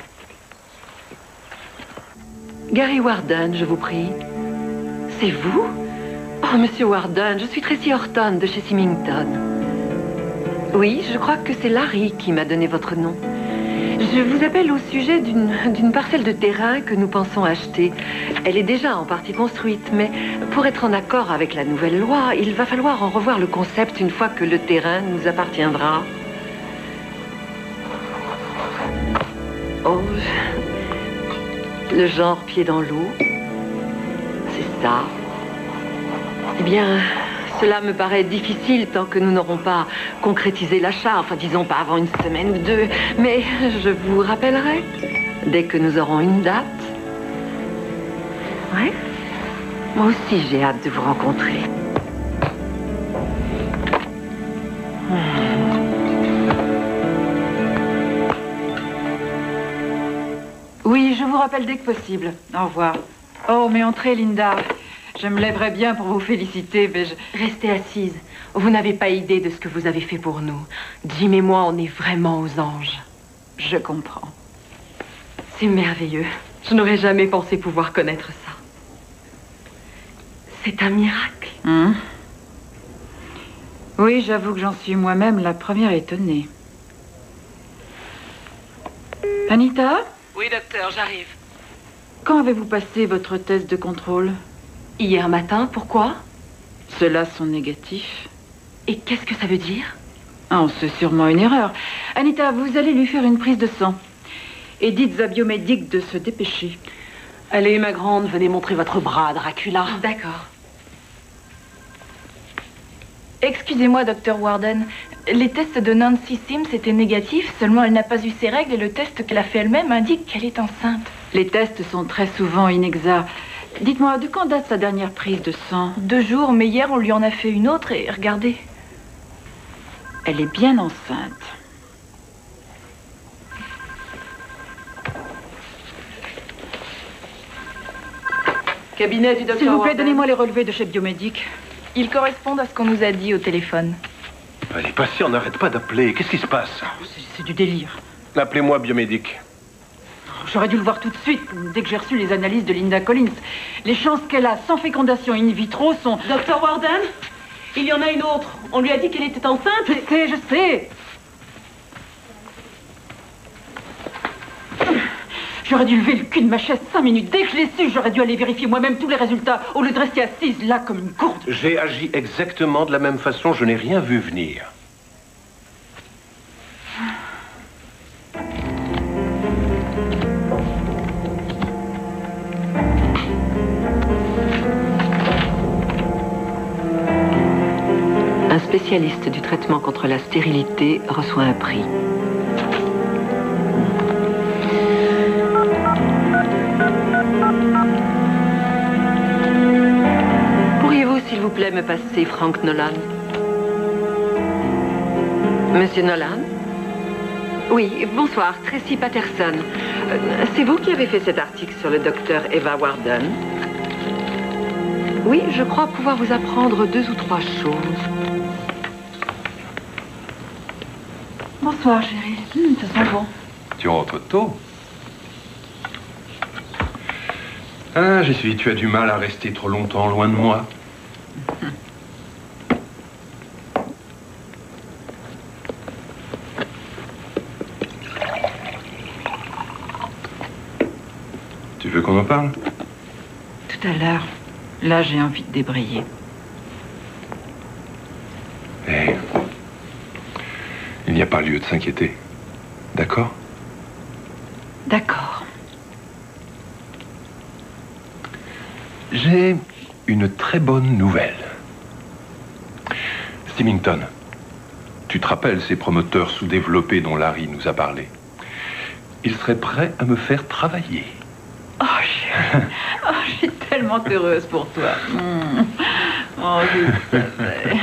Gary Warden, je vous prie. C'est vous? Oh, Monsieur Warden, je suis Tracy Horton de chez Symington. Oui, je crois que c'est Larry qui m'a donné votre nom. Je vous appelle au sujet d'une parcelle de terrain que nous pensons acheter. Elle est déjà en partie construite, mais pour être en accord avec la nouvelle loi, il va falloir en revoir le concept une fois que le terrain nous appartiendra. Oh, le genre pied dans l'eau, c'est ça. Eh bien, cela me paraît difficile tant que nous n'aurons pas concrétisé l'achat. Enfin, disons pas avant une semaine ou 2. Mais je vous rappellerai dès que nous aurons une date. Ouais. Moi aussi, j'ai hâte de vous rencontrer. Oui, je vous rappelle dès que possible. Au revoir. Oh, mais entrez, Linda. Je me lèverais bien pour vous féliciter, mais je... Restez assise. Vous n'avez pas idée de ce que vous avez fait pour nous. Jim et moi, on est vraiment aux anges. Je comprends. C'est merveilleux. Je n'aurais jamais pensé pouvoir connaître ça. C'est un miracle. Oui, j'avoue que j'en suis moi-même la première étonnée. Anita? Oui, docteur, j'arrive. Quand avez-vous passé votre test de contrôle? Hier matin, pourquoi? Ceux-là sont négatifs. Et qu'est-ce que ça veut dire? Ah, c'est sûrement une erreur. Anita, vous allez lui faire une prise de sang. Et dites à Biomédic de se dépêcher. Allez, ma grande, venez montrer votre bras, Dracula. D'accord. Excusez-moi, docteur Warden. Les tests de Nancy Sims étaient négatifs, seulement elle n'a pas eu ses règles et le test qu'elle a fait elle-même indique qu'elle est enceinte. Les tests sont très souvent inexacts. Dites-moi, de quand date sa dernière prise de sang? 2 jours, mais hier on lui en a fait une autre et regardez. Elle est bien enceinte. Cabinet du docteur S'il vous plaît, Warden. donnez-moi les relevés de chez Biomédic. Ils correspondent à ce qu'on nous a dit au téléphone. Allez, patients, n'arrête pas d'appeler. Qu'est-ce qui se passe? C'est du délire. Appelez-moi Biomédic. J'aurais dû le voir tout de suite, dès que j'ai reçu les analyses de Linda Collins. Les chances qu'elle a sans fécondation in vitro sont... Docteur Warden, il y en a une autre. On lui a dit qu'elle était enceinte. Je sais. J'aurais dû lever le cul de ma chaise 5 minutes. Dès que je l'ai su, j'aurais dû aller vérifier moi-même tous les résultats, au lieu de rester assise là comme une gourde. J'ai agi exactement de la même façon. Je n'ai rien vu venir. Un spécialiste du traitement contre la stérilité reçoit un prix. Pourriez-vous, s'il vous plaît, me passer Frank Nolan? Monsieur Nolan? Oui, bonsoir, Tracy Patterson. C'est vous qui avez fait cet article sur le docteur Eva Warden? Oui, je crois pouvoir vous apprendre 2 ou 3 choses. Bonsoir, chérie. Ça sent bon. Tu rentres tôt. Ah, j'ai su, tu as du mal à rester trop longtemps loin de moi. Tu veux qu'on en parle? Tout à l'heure. Là, j'ai envie de débrayer. Eh, il n'y a pas lieu de s'inquiéter. D'accord? D'accord. J'ai une très bonne nouvelle. Symington, tu te rappelles ces promoteurs sous-développés dont Larry nous a parlé? Ils seraient prêts à me faire travailler. Oh, chérie. Oh, je suis tellement heureuse pour toi. Oh, je savais.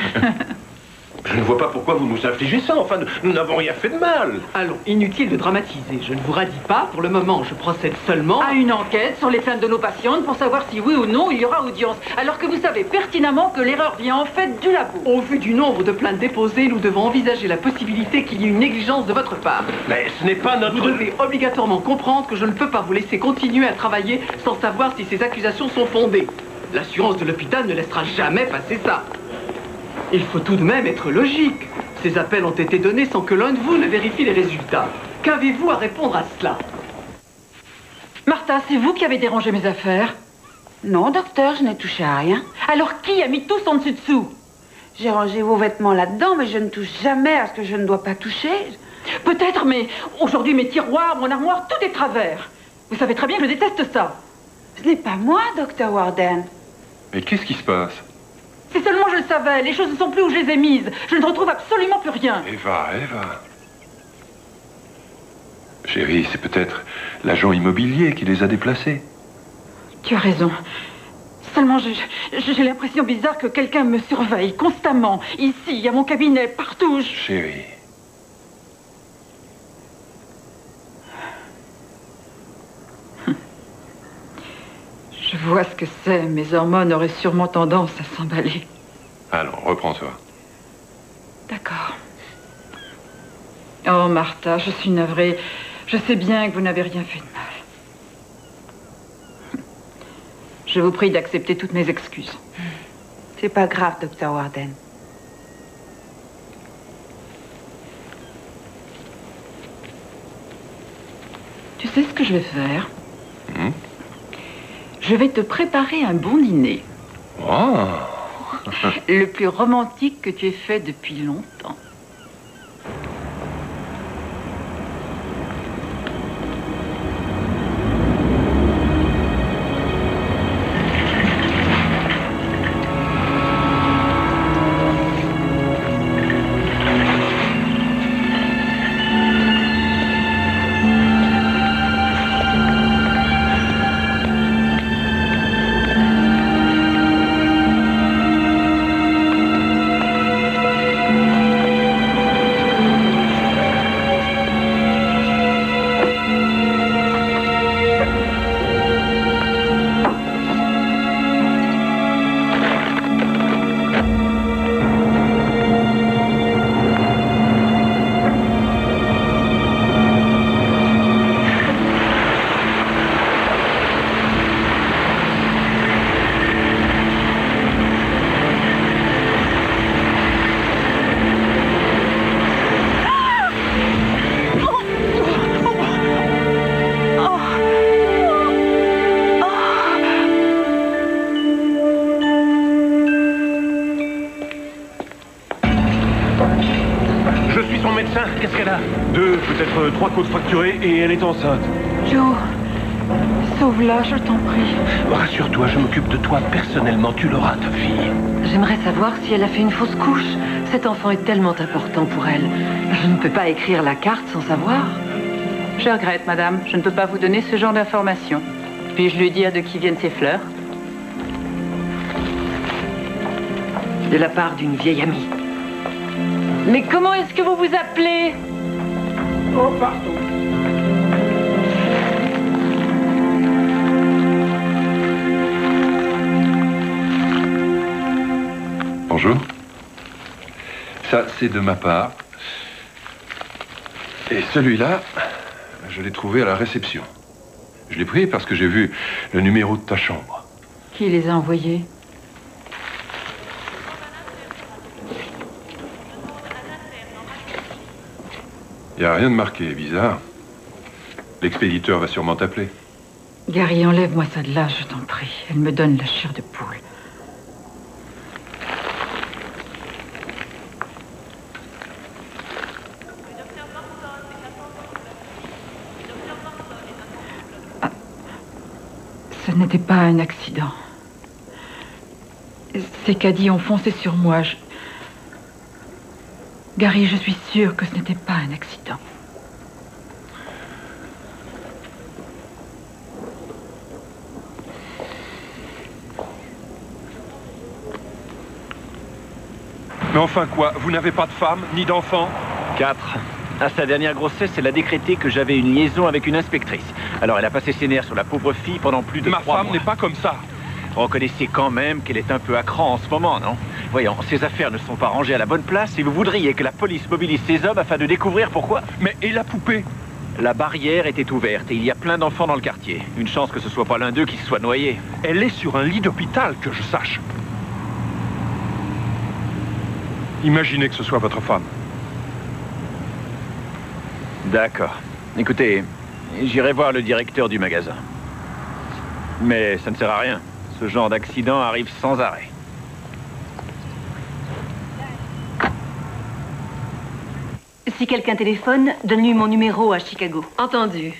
Je ne vois pas pourquoi vous nous infligez ça. Enfin, nous n'avons rien fait de mal. Allons, inutile de dramatiser. Je ne vous radis pas. Pour le moment, je procède seulement à une enquête sur les plaintes de nos patientes pour savoir si oui ou non il y aura audience. Alors que vous savez pertinemment que l'erreur vient en fait du labo. Au vu du nombre de plaintes déposées, nous devons envisager la possibilité qu'il y ait une négligence de votre part. Mais ce n'est pas notre... Vous devez obligatoirement comprendre que je ne peux pas vous laisser continuer à travailler sans savoir si ces accusations sont fondées. L'assurance de l'hôpital ne laissera jamais passer ça. Il faut tout de même être logique. Ces appels ont été donnés sans que l'un de vous ne vérifie les résultats. Qu'avez-vous à répondre à cela? Martha, c'est vous qui avez dérangé mes affaires? Non, docteur, je n'ai touché à rien. Alors qui a mis tout son dessus-dessous? J'ai rangé vos vêtements là-dedans, mais je ne touche jamais à ce que je ne dois pas toucher. Peut-être, mais aujourd'hui, mes tiroirs, mon armoire, tout est travers. Vous savez très bien que je déteste ça. Ce n'est pas moi, docteur Warden. Mais qu'est-ce qui se passe? Si seulement je le savais, les choses ne sont plus où je les ai mises. Je ne retrouve absolument plus rien. Eva. Chérie, c'est peut-être l'agent immobilier qui les a déplacés. Tu as raison. Seulement, j'ai l'impression bizarre que quelqu'un me surveille constamment. Ici, à mon cabinet, partout. Chérie. Je vois ce que c'est. Mes hormones auraient sûrement tendance à s'emballer. Allons, reprends-toi. D'accord. Oh, Martha, je suis navrée. Je sais bien que vous n'avez rien fait de mal. Je vous prie d'accepter toutes mes excuses. C'est pas grave, docteur Warden. Tu sais ce que je vais faire? Je vais te préparer un bon dîner. Oh. Le plus romantique que tu aies fait depuis longtemps. médecin, qu'est-ce qu'elle a? 2, peut-être 3 côtes fracturées et elle est enceinte. Joe, sauve-la, je t'en prie. Rassure-toi, je m'occupe de toi personnellement, tu l'auras, ta fille. J'aimerais savoir si elle a fait une fausse couche. Cet enfant est tellement important pour elle. Je ne peux pas écrire la carte sans savoir. Je regrette, madame. Je ne peux pas vous donner ce genre d'informations. Puis-je lui dire de qui viennent ces fleurs? De la part d'une vieille amie. Mais comment est-ce que vous vous appelez? Oh, pardon. Bonjour. Ça, c'est de ma part. Et celui-là, je l'ai trouvé à la réception. Je l'ai pris parce que j'ai vu le numéro de ta chambre. Qui les a envoyés? Il n'y a rien de marqué, bizarre. L'expéditeur va sûrement t'appeler. Gary, enlève-moi ça de là, je t'en prie. Elle me donne la chair de poule. Ce n'était pas un accident. Ces caddies ont foncé sur moi. Gary, je suis sûre que ce n'était pas un accident. Mais enfin quoi? Vous n'avez pas de femme, ni d'enfant? 4. À sa dernière grossesse, elle a décrété que j'avais une liaison avec une inspectrice. Alors elle a passé ses nerfs sur la pauvre fille pendant plus de 3 mois. Ma femme n'est pas comme ça. Reconnaissez quand même qu'elle est un peu à cran en ce moment, non? Voyons, ses affaires ne sont pas rangées à la bonne place et vous voudriez que la police mobilise ses hommes afin de découvrir pourquoi? Mais et la poupée? La barrière était ouverte et il y a plein d'enfants dans le quartier. Une chance que ce soit pas l'un d'eux qui se soit noyé. Elle est sur un lit d'hôpital, que je sache. Imaginez que ce soit votre femme. D'accord. Écoutez, j'irai voir le directeur du magasin. Mais ça ne sert à rien. Ce genre d'accident arrive sans arrêt. Si quelqu'un téléphone, donne-lui mon numéro à Chicago. Entendu.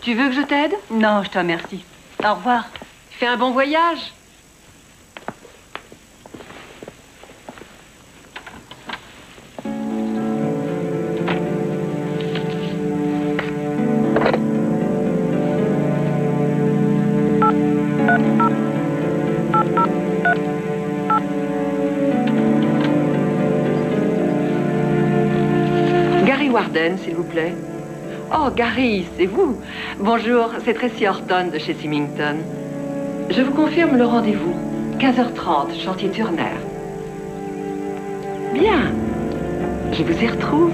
Tu veux que je t'aide? Non, je te remercie. Au revoir. Fais un bon voyage. Warden, s'il vous plaît. Oh, Gary, c'est vous. Bonjour, c'est Tracy Horton de chez Symington. Je vous confirme le rendez-vous. 15h30, chantier Turner. Bien. Je vous y retrouve.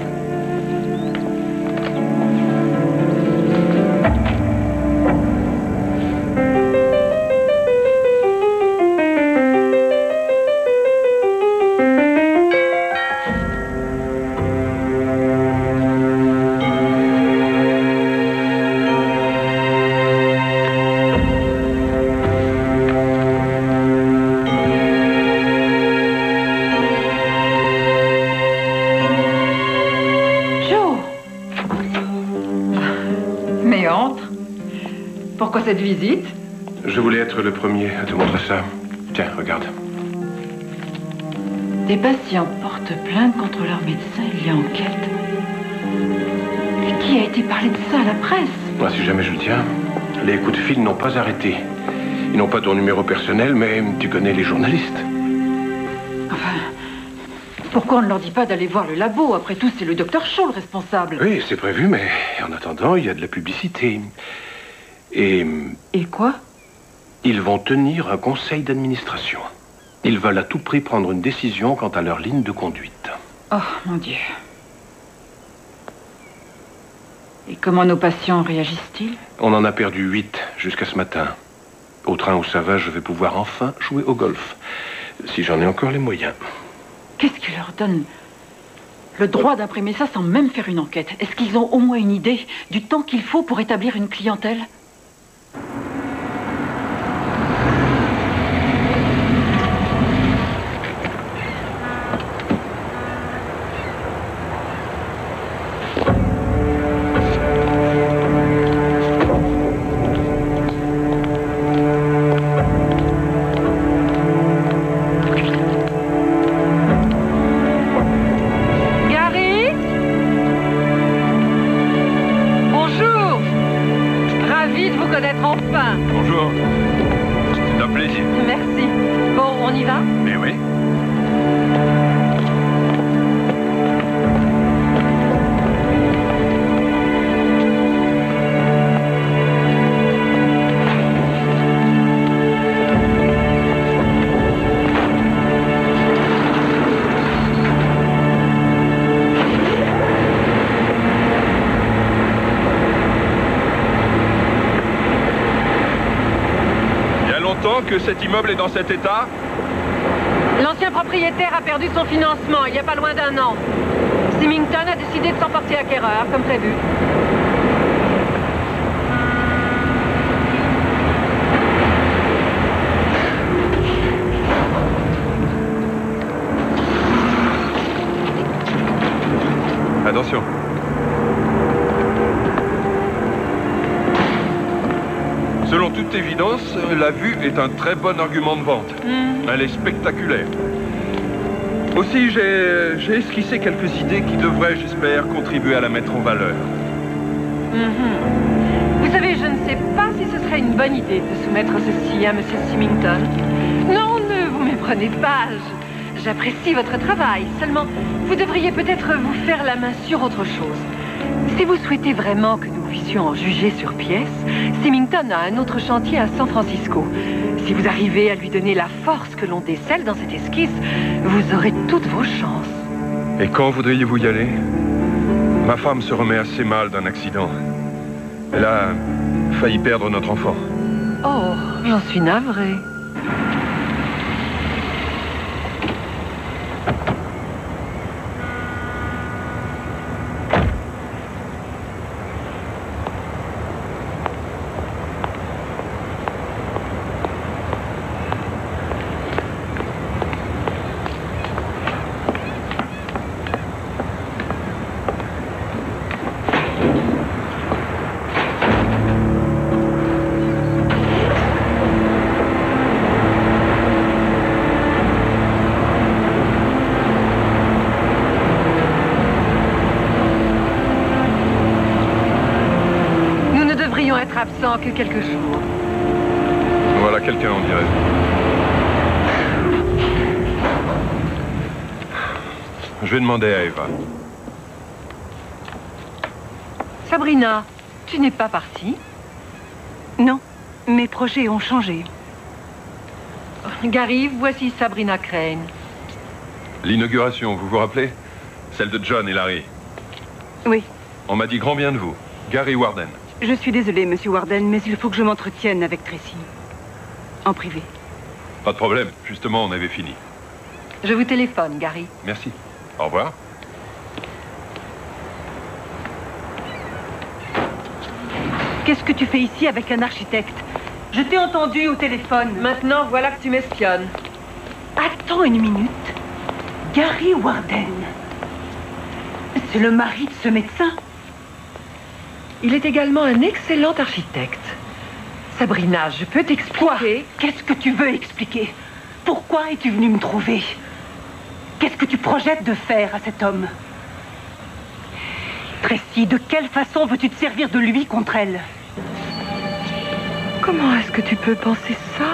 Pourquoi cette visite? Je voulais être le premier à te montrer ça. Tiens, regarde. Des patients portent plainte contre leur médecin, il y a enquête. Et qui a été parlé de ça à la presse? Moi, si jamais je le tiens, les coups de fil n'ont pas arrêté. Ils n'ont pas ton numéro personnel, mais tu connais les journalistes. Enfin, pourquoi on ne leur dit pas d'aller voir le labo? Après tout, c'est le docteur Shaw le responsable. Oui, c'est prévu, mais en attendant, il y a de la publicité. Et quoi? Ils vont tenir un conseil d'administration. Ils veulent à tout prix prendre une décision quant à leur ligne de conduite. Oh, mon Dieu. Et comment nos patients réagissent-ils? On en a perdu 8 jusqu'à ce matin. Au train où ça va, je vais pouvoir enfin jouer au golf. Si j'en ai encore les moyens. Qu'est-ce qui leur donne le droit d'imprimer ça sans même faire une enquête? Est-ce qu'ils ont au moins une idée du temps qu'il faut pour établir une clientèle? plaisir. Merci. Bon, on y va? Mais oui. Que cet immeuble est dans cet état? L'ancien propriétaire a perdu son financement il n'y a pas loin d'1 an. Symington a décidé de s'en porter acquéreur, comme prévu. Attention. Selon toute évidence, la vue est un très bon argument de vente. Elle est spectaculaire. Aussi, j'ai esquissé quelques idées qui devraient, j'espère, contribuer à la mettre en valeur. Vous savez, je ne sais pas si ce serait une bonne idée de soumettre ceci à M. Symington. Non, ne vous méprenez pas. J'apprécie votre travail. Seulement, vous devriez peut-être vous faire la main sur autre chose. Si vous souhaitez vraiment que nous puissions en juger sur pièce, Symington a un autre chantier à San Francisco. Si vous arrivez à lui donner la force que l'on décèle dans cette esquisse, vous aurez toutes vos chances. Et quand voudriez-vous y aller? Ma femme se remet assez mal d'un accident. Elle a failli perdre notre enfant. Oh, j'en suis navrée. Être absent que quelques jours. Voilà quelqu'un, on dirait. Je vais demander à Eva. Sabrina, tu n'es pas partie? Non, mes projets ont changé. Gary, voici Sabrina Crane. L'inauguration, vous vous rappelez? Celle de John et Larry. Oui. On m'a dit grand bien de vous. Gary Warden. Je suis désolée, Monsieur Warden, mais il faut que je m'entretienne avec Tracy. En privé. Pas de problème. Justement, on avait fini. Je vous téléphone, Gary. Merci. Au revoir. Qu'est-ce que tu fais ici avec un architecte? Je t'ai entendu au téléphone. Maintenant, voilà que tu m'espionnes. Attends une minute. Gary Warden. C'est le mari de ce médecin? Il est également un excellent architecte. Sabrina, je peux t'expliquer... Quoi? Qu'est-ce que tu veux expliquer? Pourquoi es-tu venue me trouver? Qu'est-ce que tu projettes de faire à cet homme? Tracy, de quelle façon veux-tu te servir de lui contre elle? Comment est-ce que tu peux penser ça?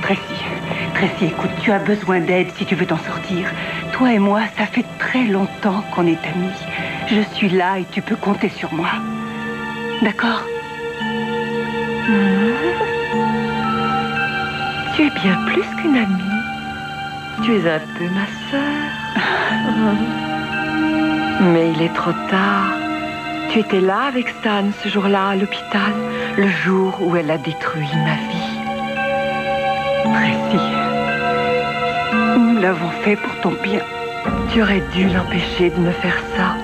Tracy, écoute, tu as besoin d'aide si tu veux t'en sortir. Toi et moi, ça fait très longtemps qu'on est amis. Je suis là et tu peux compter sur moi. D'accord? Tu es bien plus qu'une amie. Tu es un peu ma sœur. Mais il est trop tard. Tu étais là avec Stan ce jour-là à l'hôpital, le jour où elle a détruit ma vie. Tracy, nous l'avons fait pour ton bien. Tu aurais dû l'empêcher de me faire ça.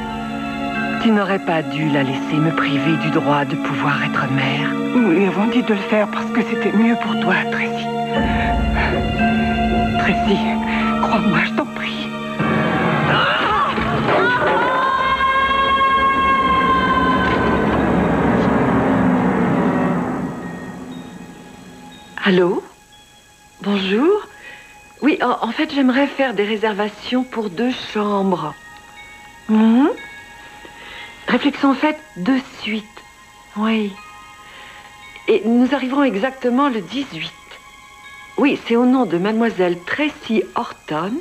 Tu n'aurais pas dû la laisser me priver du droit de pouvoir être mère. Nous lui avons dit de le faire parce que c'était mieux pour toi, Tracy. Tracy, crois-moi, je t'en prie. Allô? Bonjour? Oui, en fait, j'aimerais faire des réservations pour 2 chambres. Réflexion faite de suite. Oui. Et nous arriverons exactement le 18. Oui, c'est au nom de mademoiselle Tracy Horton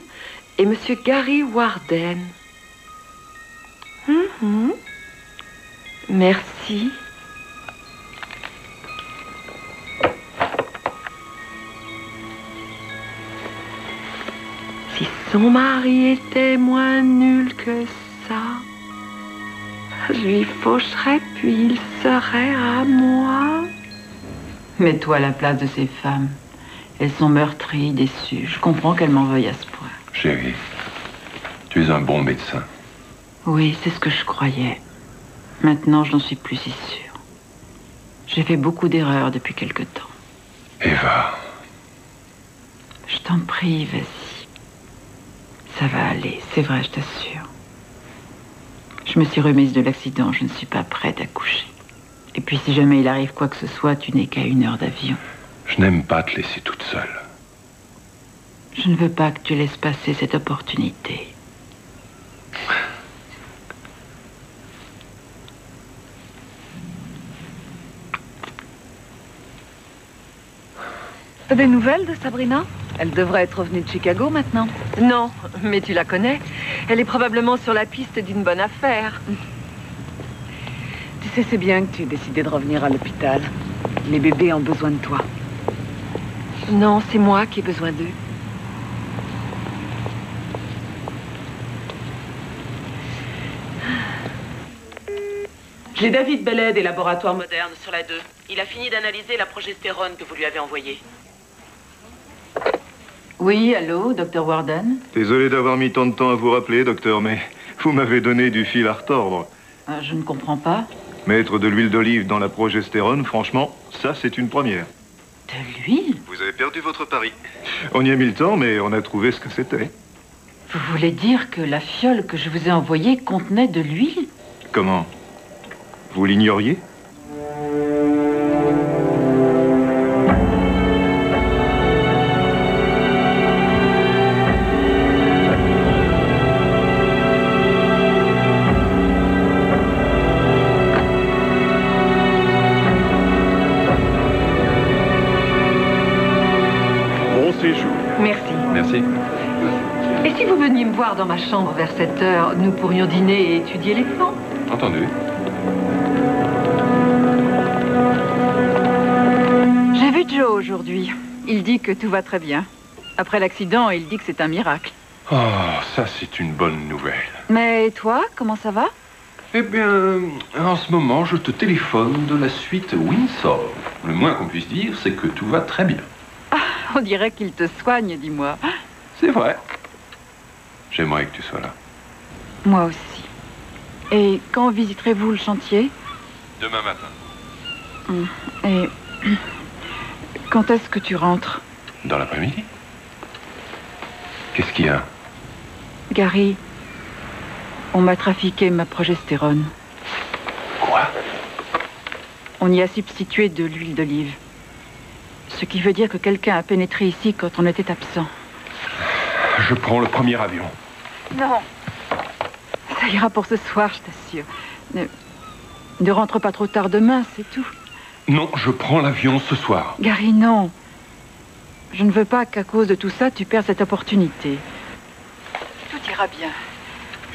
et monsieur Gary Warden. Merci. Si son mari était moins nul que ça, je lui faucherais puis il serait à moi. Mets-toi à la place de ces femmes. Elles sont meurtries, déçues. Je comprends qu'elles m'en veuillent à ce point. Chérie, tu es un bon médecin. Oui, c'est ce que je croyais. Maintenant, je n'en suis plus si sûre. J'ai fait beaucoup d'erreurs depuis quelque temps. Eva. Je t'en prie, vas-y. Ça va aller, c'est vrai, je t'assure. Je me suis remise de l'accident, je ne suis pas prête à coucher. Et puis si jamais il arrive quoi que ce soit, tu n'es qu'à 1 heure d'avion. Je n'aime pas te laisser toute seule. Je ne veux pas que tu laisses passer cette opportunité. T'as des nouvelles de Sabrina? Elle devrait être revenue de Chicago maintenant. Non, mais tu la connais. Elle est probablement sur la piste d'une bonne affaire. Tu sais, c'est bien que tu aies décidé de revenir à l'hôpital. Les bébés ont besoin de toi. Non, c'est moi qui ai besoin d'eux. J'ai David Bellet des laboratoires modernes sur la 2. Il a fini d'analyser la progestérone que vous lui avez envoyée. Oui, allô, docteur Warden? Désolé d'avoir mis tant de temps à vous rappeler, docteur, mais vous m'avez donné du fil à retordre. Je ne comprends pas. Mettre de l'huile d'olive dans la progestérone, franchement, ça c'est une première. De l'huile? Vous avez perdu votre pari. On y a mis le temps, mais on a trouvé ce que c'était. Vous voulez dire que la fiole que je vous ai envoyée contenait de l'huile? Comment? Vous l'ignoriez? Bon séjour. Merci. Merci. Et si vous veniez me voir dans ma chambre vers 7 heures, nous pourrions dîner et étudier les plans? Entendu. J'ai vu Joe aujourd'hui. Il dit que tout va très bien. Après l'accident, il dit que c'est un miracle. Oh, ça c'est une bonne nouvelle. Mais toi, comment ça va? Eh bien, en ce moment, je te téléphone de la suite Windsor. Le moins qu'on puisse dire, c'est que tout va très bien. On dirait qu'il te soigne, dis-moi. C'est vrai. J'aimerais que tu sois là. Moi aussi. Et quand visiterez-vous le chantier? Demain matin. Et quand est-ce que tu rentres? Dans l'après-midi. Qu'est-ce qu'il y a? Gary, on m'a trafiqué ma progestérone. Quoi? On y a substitué de l'huile d'olive. Ce qui veut dire que quelqu'un a pénétré ici quand on était absent. Je prends le premier avion. Non. Ça ira pour ce soir, je t'assure. Ne rentre pas trop tard demain, c'est tout. Non, je prends l'avion ce soir. Gary, non. Je ne veux pas qu'à cause de tout ça, tu perds cette opportunité. Tout ira bien.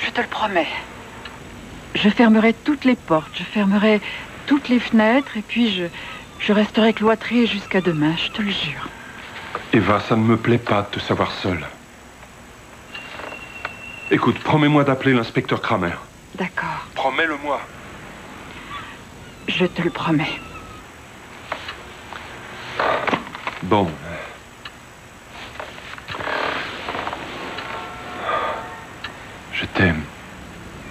Je te le promets. Je fermerai toutes les portes, je fermerai toutes les fenêtres, et puis je resterai cloîtrée jusqu'à demain, je te le jure. Eva, ça ne me plaît pas de te savoir seule. Écoute, promets-moi d'appeler l'inspecteur Kramer. D'accord. Promets-le-moi. Je te le promets. Bon. Je t'aime.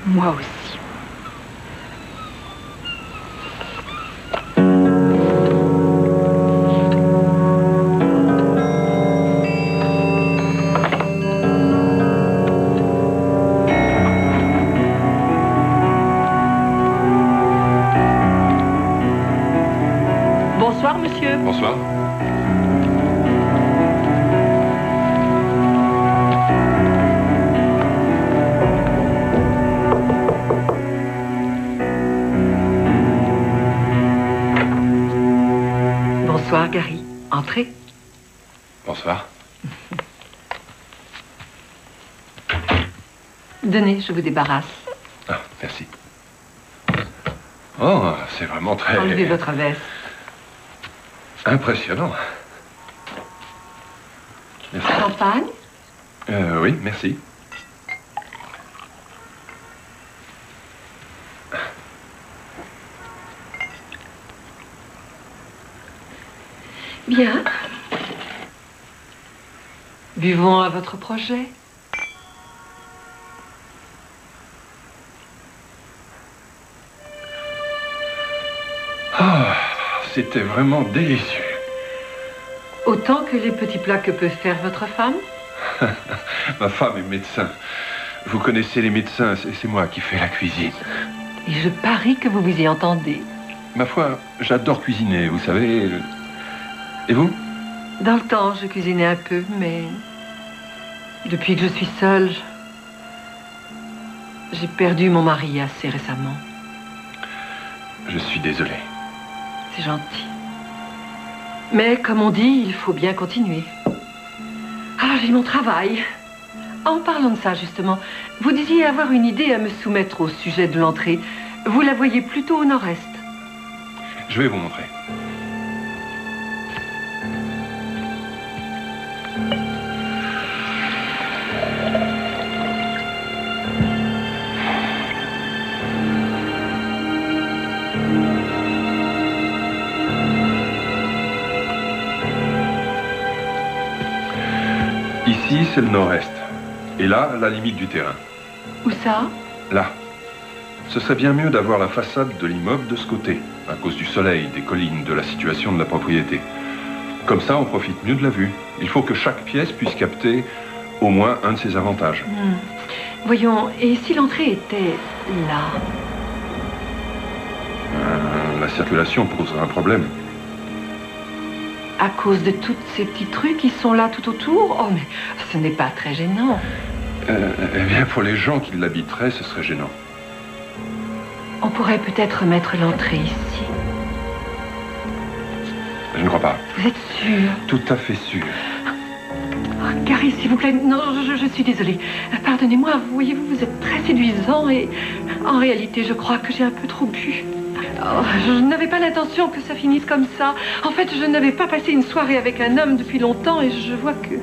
Moi aussi. Bonsoir, monsieur. Bonsoir. Bonsoir, Gary. Entrez. Bonsoir. Donnez, je vous débarrasse. Ah, merci. Oh, c'est vraiment très... Enlevez votre veste. Impressionnant. Merci. Champagne? Oui, merci. Bien. Buvons à votre projet. Ah, c'était vraiment délicieux. Autant que les petits plats que peut faire votre femme? Ma femme est médecin. Vous connaissez les médecins, c'est moi qui fais la cuisine. Et je parie que vous vous y entendez. Ma foi, j'adore cuisiner, vous savez. Et vous? Dans le temps, je cuisinais un peu, mais... Depuis que je suis seule, j'ai perdu mon mari assez récemment. Je suis désolé. C'est gentil. Mais comme on dit, il faut bien continuer. Ah, j'ai mon travail. En parlant de ça, justement, vous disiez avoir une idée à me soumettre au sujet de l'entrée. Vous la voyez plutôt au nord-est. Je vais vous montrer. Ici, c'est le nord-est. Et là, la limite du terrain. Où ça? Là. Ce serait bien mieux d'avoir la façade de l'immeuble de ce côté, à cause du soleil, des collines, de la situation de la propriété. Comme ça, on profite mieux de la vue. Il faut que chaque pièce puisse capter au moins un de ses avantages. Voyons, et si l'entrée était là? La circulation poserait un problème. À cause de tous ces petits trucs qui sont là tout autour? Oh, mais ce n'est pas très gênant. Eh bien, pour les gens qui l'habiteraient, ce serait gênant. On pourrait peut-être mettre l'entrée ici. Je ne crois pas. Vous êtes sûr? Tout à fait sûr. Oh, Gary, s'il vous plaît, non, je suis désolée. Pardonnez-moi, voyez-vous, vous êtes très séduisant et en réalité, je crois que j'ai un peu trop bu. Oh, je n'avais pas l'intention que ça finisse comme ça. En fait, je n'avais pas passé une soirée avec un homme depuis longtemps et je vois que...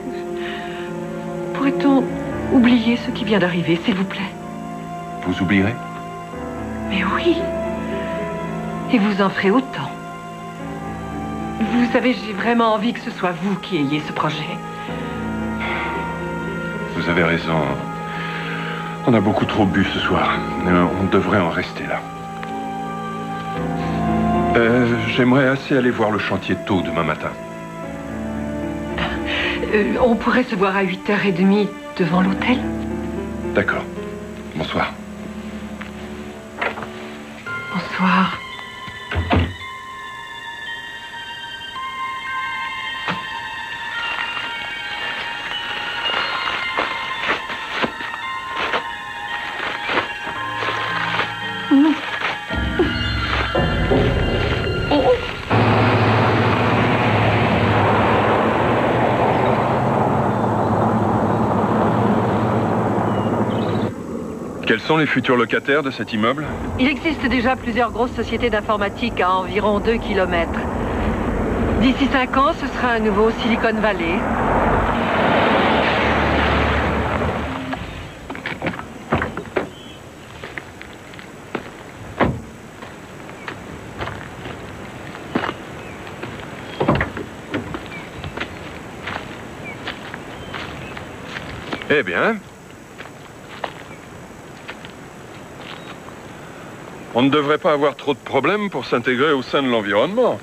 Pourrait-on oublier ce qui vient d'arriver, s'il vous plaît? Vous oublierez? Mais oui. Et vous en ferez autant. Vous savez, j'ai vraiment envie que ce soit vous qui ayez ce projet. Vous avez raison. On a beaucoup trop bu ce soir. On devrait en rester là. J'aimerais assez aller voir le chantier tôt demain matin. On pourrait se voir à 8h30 devant l'hôtel? D'accord. Bonsoir. Bonsoir. Quels sont les futurs locataires de cet immeuble? Il existe déjà plusieurs grosses sociétés d'informatique à environ 2 km. D'ici 5 ans, ce sera un nouveau Silicon Valley. Eh bien, on ne devrait pas avoir trop de problèmes pour s'intégrer au sein de l'environnement.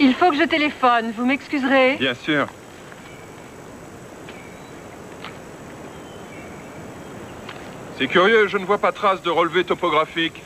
Il faut que je téléphone, vous m'excuserez? Bien sûr. C'est curieux, je ne vois pas trace de relevé topographique.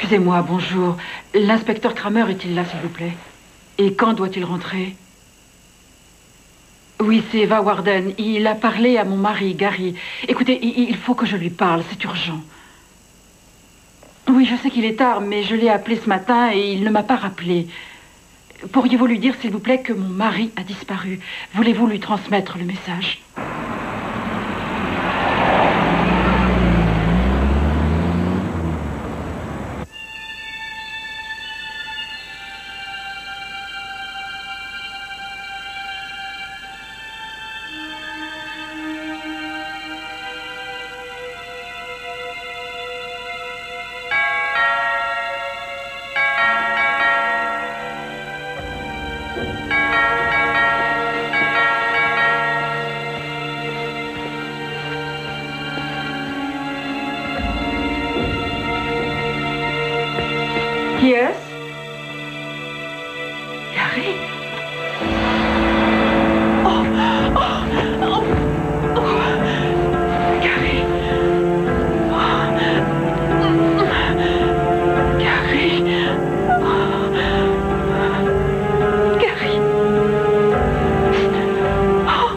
Excusez-moi, bonjour. L'inspecteur Kramer est-il là, s'il vous plaît? Et quand doit-il rentrer? Oui, c'est Eva Warden. Il a parlé à mon mari, Gary. Écoutez, il faut que je lui parle, c'est urgent. Oui, je sais qu'il est tard, mais je l'ai appelé ce matin et il ne m'a pas rappelé. Pourriez-vous lui dire, s'il vous plaît, que mon mari a disparu? Voulez-vous lui transmettre le message? Yes? Gary? Oh! Oh! Oh! Oh! Gary? Oh. Gary? Oh. Gary? Oh.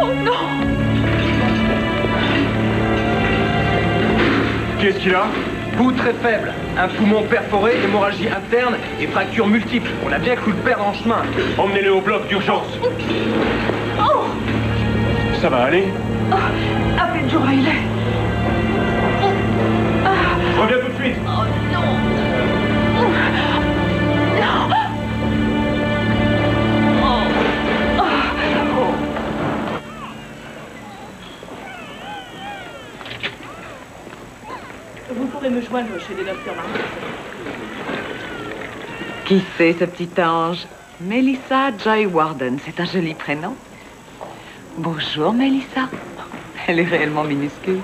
Oh non! Qu'est-ce qu'il a? Pouls très faible, un poumon perforé, hémorragie interne et fractures multiples. On a bien cru le perdre en chemin. Emmenez-le au bloc d'urgence. Oh! Ça va aller? Oh, appelez Joe Riley. Je reviens tout de suite. Oh non! Non! Vous pourrez me joindre chez les docteurs Martin. Qui c'est, ce petit ange? Melissa Joy Warden, c'est un joli prénom. Bonjour, Melissa. Elle est réellement minuscule.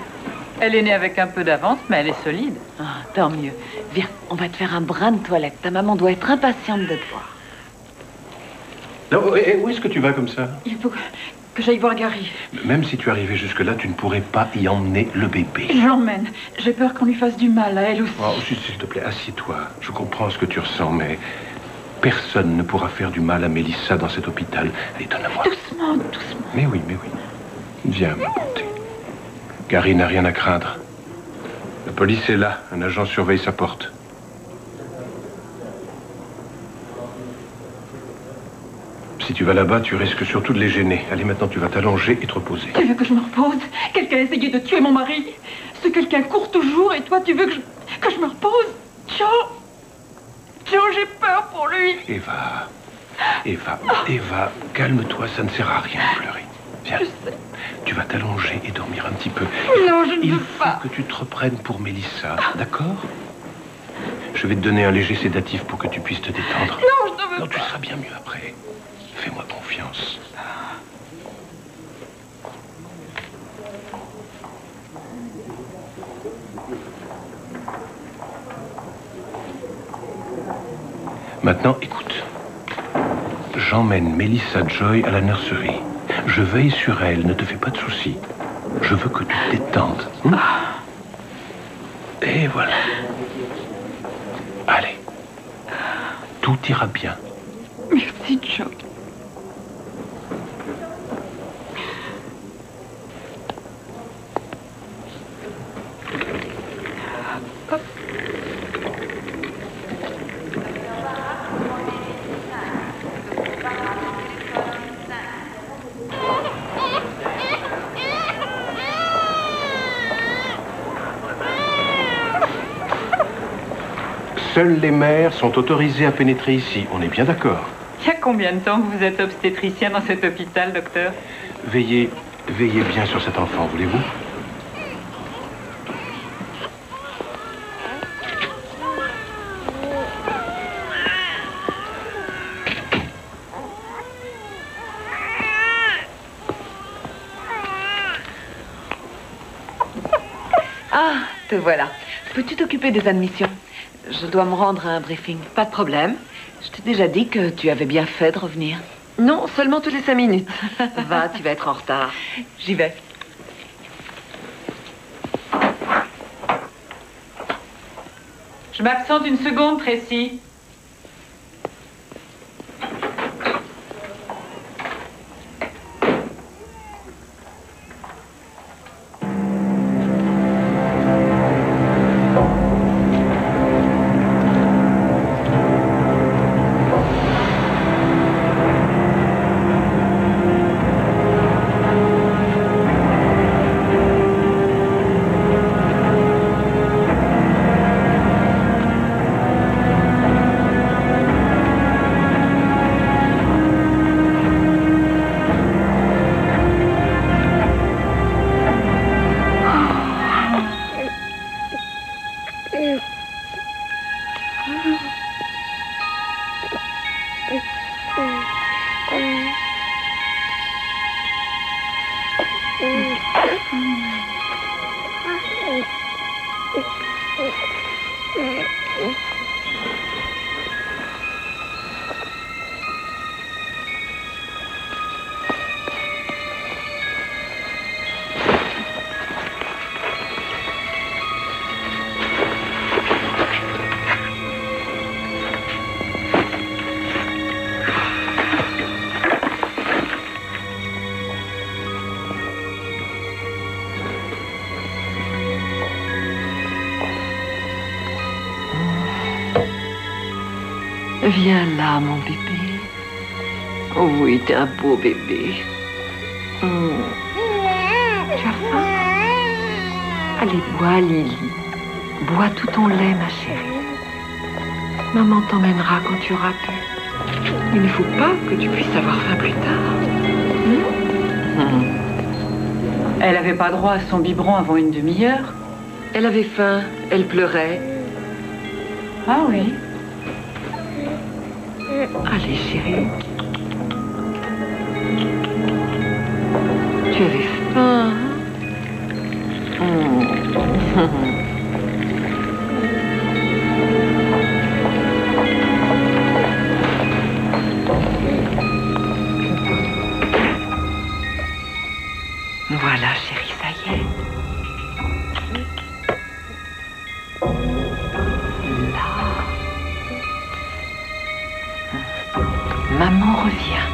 Elle est née avec un peu d'avance, mais elle est solide. Ah, tant mieux. Viens, on va te faire un brin de toilette. Ta maman doit être impatiente de te voir. Non, où est-ce que tu vas comme ça? Il faut que j'aille voir Gary. Même si tu arrivais jusque-là, tu ne pourrais pas y emmener le bébé. Je l'emmène. J'ai peur qu'on lui fasse du mal, à elle aussi. Oh, s'il te plaît, assieds-toi. Je comprends ce que tu ressens, mais personne ne pourra faire du mal à Melissa dans cet hôpital. Allez, donne-moi. Doucement, doucement. Mais oui, mais oui. Viens, ma beauté. Gary n'a rien à craindre. La police est là. Un agent surveille sa porte. Si tu vas là-bas, tu risques surtout de les gêner. Allez, maintenant, tu vas t'allonger et te reposer. Tu veux que je me repose? Quelqu'un a essayé de tuer mon mari. Ce quelqu'un court toujours et toi, tu veux que je me repose? Joe, j'ai peur pour lui. Eva, calme-toi, ça ne sert à rien de pleurer. Viens, tu vas t'allonger et dormir un petit peu. Non, je ne Il veux faut pas. que tu te reprennes pour Melissa, d'accord? Je vais te donner un léger sédatif pour que tu puisses te détendre. Non, je ne veux Non, pas. tu seras bien mieux après. Fais-moi confiance. Maintenant, écoute. J'emmène Melissa Joy à la nurserie. Je veille sur elle, ne te fais pas de soucis. Je veux que tu te détendes. Et voilà. Allez. Tout ira bien. Merci, Joe. Seules les mères sont autorisées à pénétrer ici. On est bien d'accord? Il y a combien de temps que vous êtes obstétricien dans cet hôpital, docteur? Veillez bien sur cet enfant, voulez-vous? Ah, te voilà. Peux-tu t'occuper des admissions? Je dois me rendre à un briefing. Pas de problème. Je t'ai déjà dit que tu avais bien fait de revenir. Non, seulement tous les 5 minutes. Va, tu vas être en retard. J'y vais. Je m'absente une seconde, Tracy. Viens là, mon bébé. Oh oui, t'es un beau bébé. Tu as faim? Allez, bois, Lily. Bois tout ton lait, ma chérie. Maman t'emmènera quand tu auras pu. Il ne faut pas que tu puisses avoir faim plus tard. Elle n'avait pas droit à son biberon avant une demi-heure. Elle avait faim, elle pleurait. Ah oui. Allez, chérie. Tu avais faim. Voilà, chérie, ça y est. Maman revient.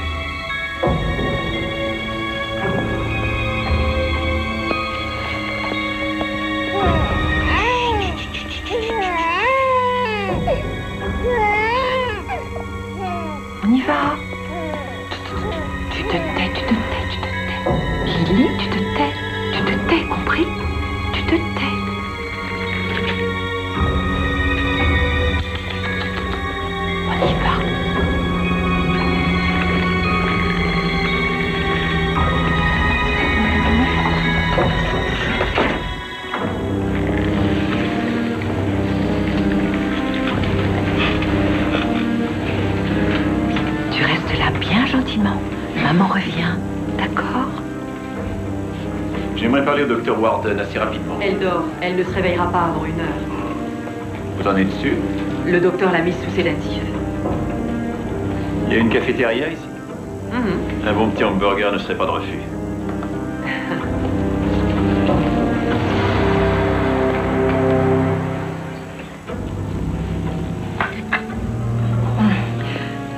On y va. Tu te tais, tu te tais, tu te tais. Lily, tu te tais, compris? Tu te tais. On y va. Maman revient, d'accord? J'aimerais parler au docteur Warden assez rapidement. Elle dort. Elle ne se réveillera pas avant 1 heure. Vous en êtes sûr? Le docteur l'a mise sous sédatif. Il y a une cafétéria ici? Un bon petit hamburger ne serait pas de refus.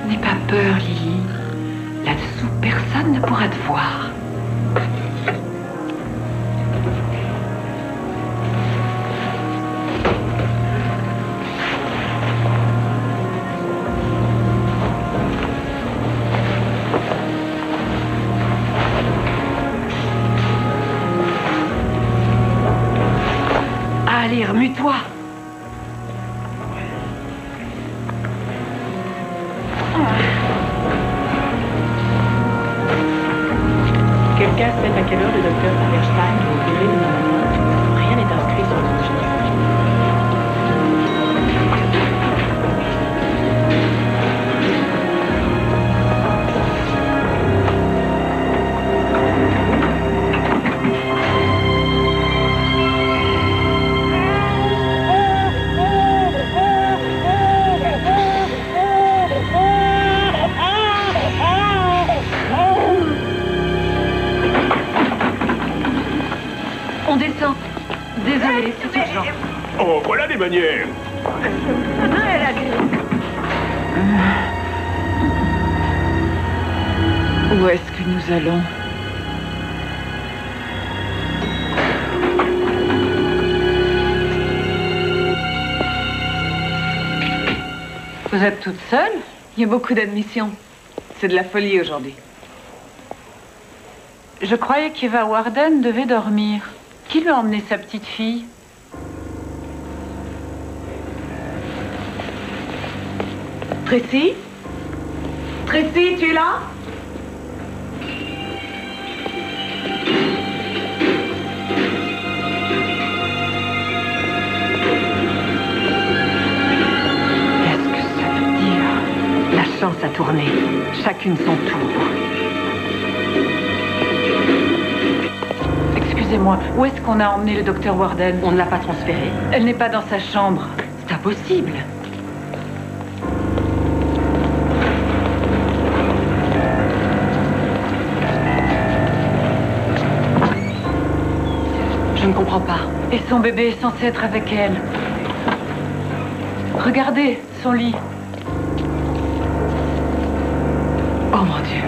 N'aie pas peur, Lily. Là-dessous, personne ne pourra te voir. Allez, remue-toi. Quelqu'un sait à quelle heure le docteur Hammerstein est opéré demain matin? Rien n'est inscrit sur le registre. On descend. Désolée, c'est urgent. Oh, voilà des manières. Où est-ce que nous allons? Vous êtes toute seule? Il y a beaucoup d'admissions. C'est de la folie aujourd'hui. Je croyais qu'Eva Warden devait dormir. Qui lui a emmené sa petite fille? Tracy? Tracy, tu es là? Qu'est-ce que ça veut dire? La chance a tourné. Chacune son tour. Excusez-moi, où est-ce qu'on a emmené le docteur Warden? On ne l'a pas transférée. Elle n'est pas dans sa chambre. C'est impossible. Je ne comprends pas. Et son bébé est censé être avec elle. Regardez, son lit. Oh mon Dieu.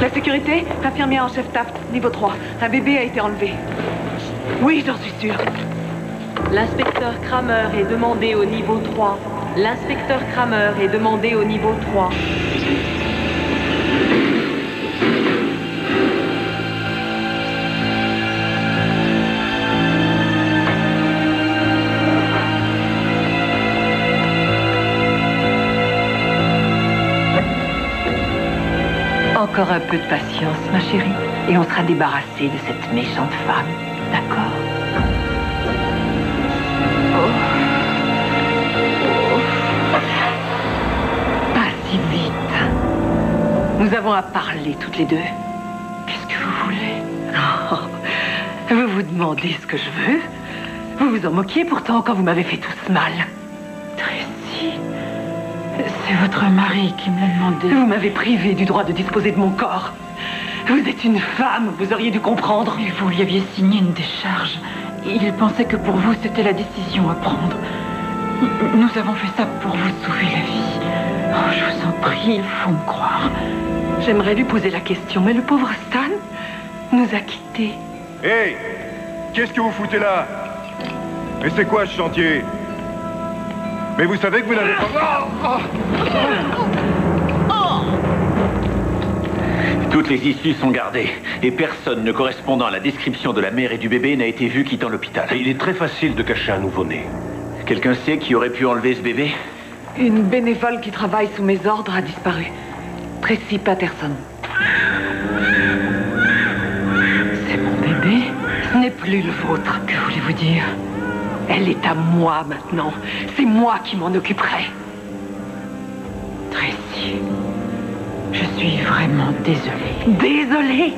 La sécurité, infirmière en chef Taft, niveau 3. Un bébé a été enlevé. Oui, j'en suis sûre. L'inspecteur Kramer est demandé au niveau 3. L'inspecteur Kramer est demandé au niveau 3. Encore un peu de patience, ma chérie, et on sera débarrassé de cette méchante femme. D'accord? Pas si vite. Nous avons à parler toutes les deux. Qu'est-ce que vous voulez? Oh, vous vous demandez ce que je veux? Vous vous en moquiez pourtant quand vous m'avez fait tout ce mal. Tracy, c'est votre mari qui me l'a demandé. Vous m'avez privé du droit de disposer de mon corps. Vous êtes une femme, vous auriez dû comprendre. Et vous lui aviez signé une décharge. Il pensait que pour vous, c'était la décision à prendre. Nous avons fait ça pour vous sauver la vie. Oh, je vous en prie, il faut me croire. J'aimerais lui poser la question, mais le pauvre Stan nous a quittés. Hé! Qu'est-ce que vous foutez là? Mais c'est quoi ce chantier? Mais vous savez que vous n'avez pas... Toutes les issues sont gardées, et personne ne correspondant à la description de la mère et du bébé n'a été vu quittant l'hôpital. Il est très facile de cacher un nouveau-né. Quelqu'un sait qui aurait pu enlever ce bébé? Une bénévole qui travaille sous mes ordres a disparu. Tracy Patterson. C'est mon bébé? Ce n'est plus le vôtre. Que voulez-vous dire? Elle est à moi maintenant. C'est moi qui m'en occuperai. Tracy, je suis vraiment désolée. Désolée?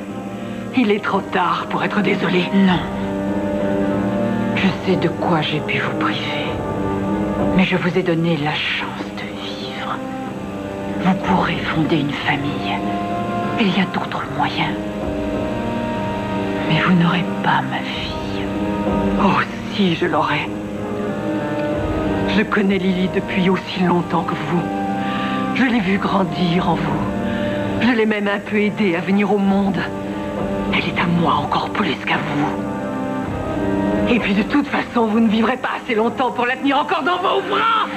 Il est trop tard pour être désolée. Non. Je sais de quoi j'ai pu vous priver. Mais je vous ai donné la chance de vivre. Vous pourrez fonder une famille. Il y a d'autres moyens. Mais vous n'aurez pas ma fille. Oh, si je l'aurais. Je connais Lily depuis aussi longtemps que vous. Je l'ai vue grandir en vous. Je l'ai même un peu aidée à venir au monde. Elle est à moi encore plus qu'à vous. Et puis de toute façon, vous ne vivrez pas assez longtemps pour la tenir encore dans vos bras.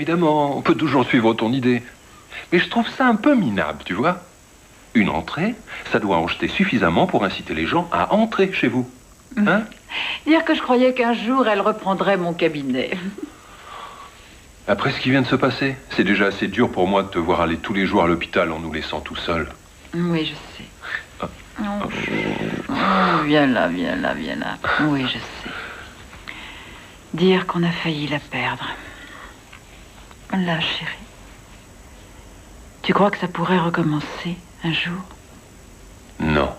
évidemment, on peut toujours suivre ton idée. Mais je trouve ça un peu minable, tu vois. Une entrée, ça doit en jeter suffisamment pour inciter les gens à entrer chez vous. Hein? Dire que je croyais qu'un jour, elle reprendrait mon cabinet. Après ce qui vient de se passer, c'est déjà assez dur pour moi de te voir aller tous les jours à l'hôpital en nous laissant tout seuls. Oui, je sais. Viens là, viens là, viens là. Oui, je sais. Dire qu'on a failli la perdre. Là, chérie. Tu crois que ça pourrait recommencer un jour? Non.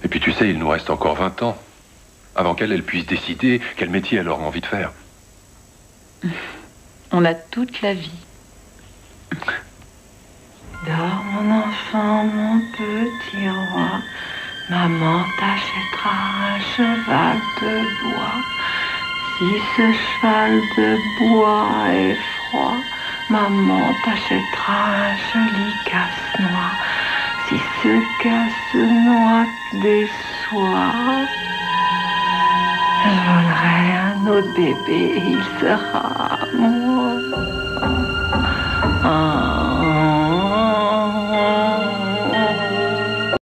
Et puis tu sais, il nous reste encore 20 ans. Avant qu'elle puisse décider quel métier elle aura envie de faire. On a toute la vie. Dors mon enfant, mon petit roi, maman t'achètera un cheval de bois. Si ce cheval de bois est froid, maman t'achètera un joli casse-noix. Si ce casse-noix te déçoit, je volerai un autre bébé et il sera